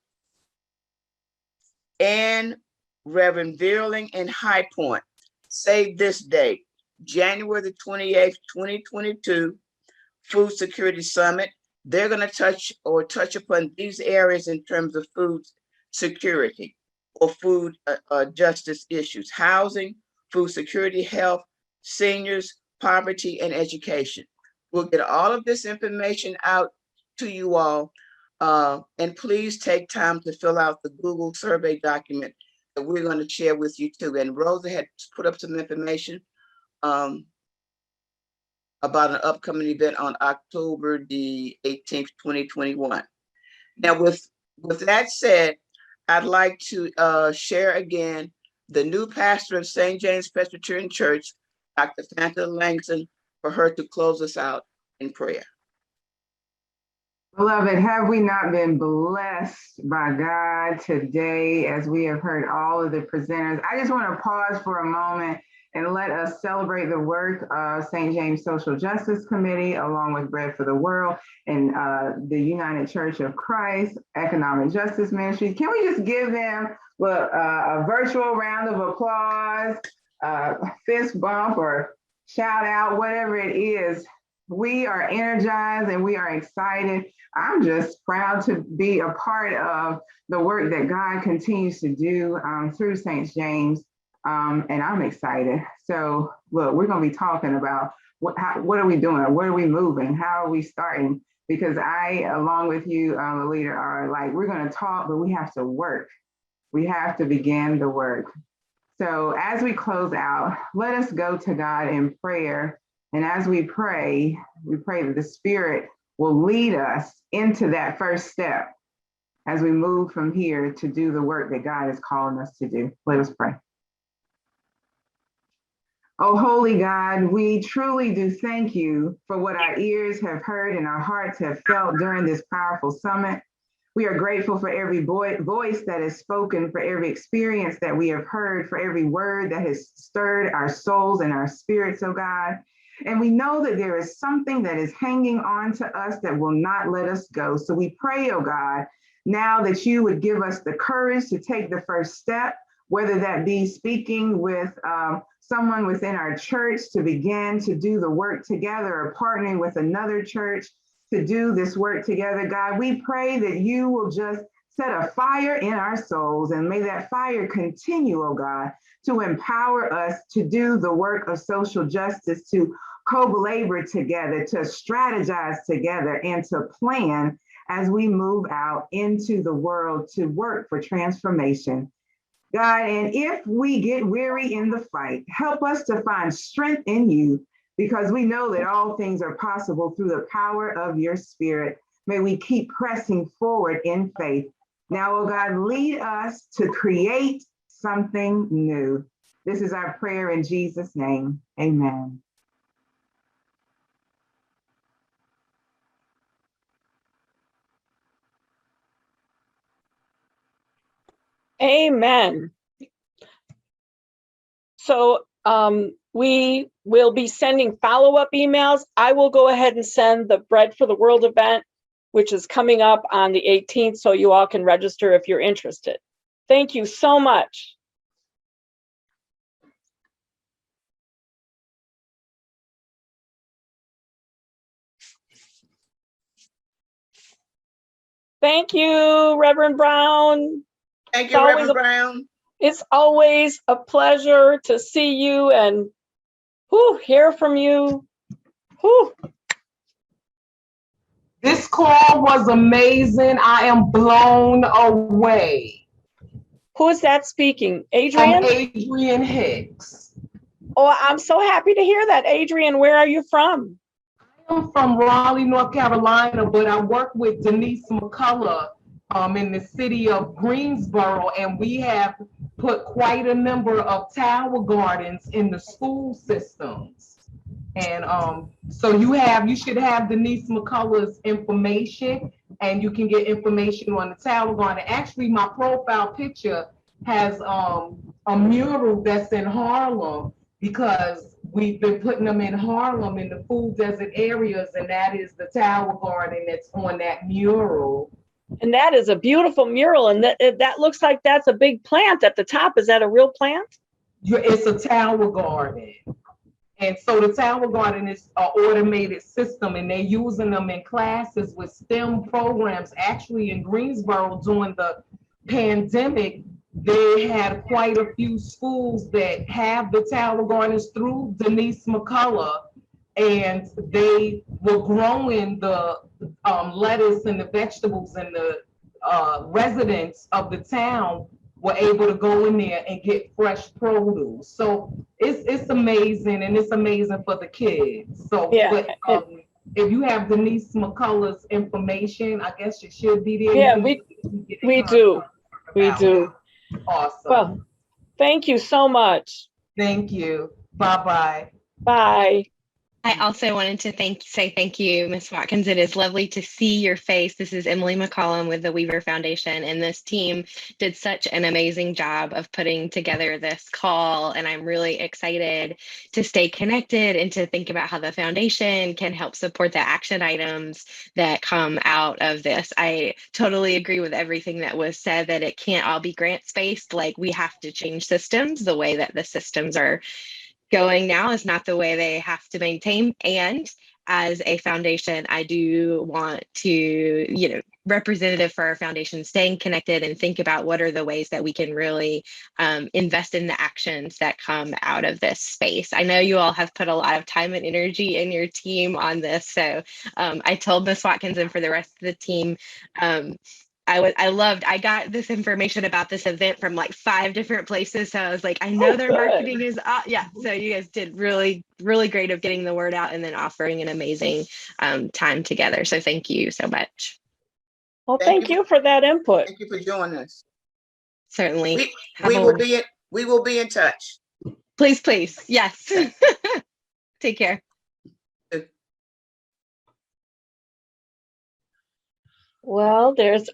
And Reverend Veerling in High Point, save this date, January the 28th, 2022, Food Security Summit. They're going to touch upon these areas in terms of food security or food justice issues: housing, food security, health, seniors, poverty, and education. We'll get all of this information out to you all. And please take time to fill out the Google survey document that we're going to share with you too. And Rosa had put up some information about an upcoming event on October the 18th, 2021. Now, with that said, I'd like to share again the new pastor of St. James Presbyterian Church, Dr. Fanta Langston, for her to close us out in prayer. Beloved, have we not been blessed by God today as we have heard all of the presenters? I just want to pause for a moment and let us celebrate the work of St. James Social Justice Committee, along with Bread for the World and the United Church of Christ Economic Justice Ministry. Can we just give them a virtual round of applause, fist bump, or shout out, whatever it is? We are energized and we are excited. I'm just proud to be a part of the work that God continues to do through St. James. And I'm excited. So look, we're going to be talking about what are we doing? Where are we moving? How are we starting? Because I, along with you, the leader, are like, we're going to talk, but we have to work. We have to begin the work. So as we close out, let us go to God in prayer. And as we pray that the Spirit will lead us into that first step as we move from here to do the work that God is calling us to do. Let us pray. Oh, holy God, we truly do thank you for what our ears have heard and our hearts have felt during this powerful summit. We are grateful for every voice that is spoken, for every experience that we have heard, for every word that has stirred our souls and our spirits, oh God. And we know that there is something that is hanging on to us that will not let us go. So we pray, oh God, now that you would give us the courage to take the first step, whether that be speaking with someone within our church to begin to do the work together, or partnering with another church to do this work together. God, we pray that you will just set a fire in our souls, and may that fire continue, oh God, to empower us to do the work of social justice, to co-labor together, to strategize together, and to plan as we move out into the world to work for transformation. God, and if we get weary in the fight, help us to find strength in you, because we know that all things are possible through the power of your Spirit. May we keep pressing forward in faith. Now, oh God, lead us to create something new. This is our prayer in Jesus' name. Amen. Amen. So we will be sending follow-up emails. I will go ahead and send the Bread for the World event, which is coming up on the 18th, so you all can register if you're interested. Thank you so much. Thank you, Reverend Brown. Thank you, Reverend Brown. It's always a pleasure to see you and hear from you. Whew. This call was amazing. I am blown away. Who is that speaking? Adrian? Adrian Hicks. Oh, I'm so happy to hear that. Adrian, where are you from? I'm from Raleigh, North Carolina, but I work with Denise Mccullough in the city of Greensboro, and we have put quite a number of tower gardens in the school systems. And so you should have Denise McCullough's information, and you can get information on the tower garden. Actually, my profile picture has a mural that's in Harlem, because we've been putting them in Harlem in the food desert areas, and that is the tower garden that's on that mural. And that is a beautiful mural, and that looks like that's a big plant at the top. Is that a real plant? It's a tower garden. And so the tower garden is an automated system, and they're using them in classes with STEM programs. Actually, in Greensboro during the pandemic, they had quite a few schools that have the tower gardens through Denise McCullough, and they were growing the lettuce and the vegetables, and the residents of the town were able to go in there and get fresh produce. So it's amazing, and it's amazing for the kids. So yeah. But, if you have Denise McCullough's information, I guess it should be there. Yeah, we do. We do. Awesome. Well, thank you so much. Thank you. Bye-bye. Bye. I also wanted to say thank you, Ms. Watkins. It is lovely to see your face. This is Emily McCollum with the Weaver Foundation, and this team did such an amazing job of putting together this call, and I'm really excited to stay connected and to think about how the foundation can help support the action items that come out of this. I totally agree with everything that was said, that it can't all be grants-based. Like, we have to change systems. The way that the systems are going now is not the way they have to maintain. And as a foundation, I do want to, representative for our foundation, staying connected and think about what are the ways that we can really invest in the actions that come out of this space. I know you all have put a lot of time and energy in your team on this. So I told Ms. Watkins, and for the rest of the team, I got this information about this event from like 5 different places. So I was like, I know their marketing is, yeah. So you guys did really, really great of getting the word out and then offering an amazing time together. So thank you so much. Well, thank you for that input. Thank you for joining us. Certainly. We will be in touch. Please. Yes. Take care. Well, there's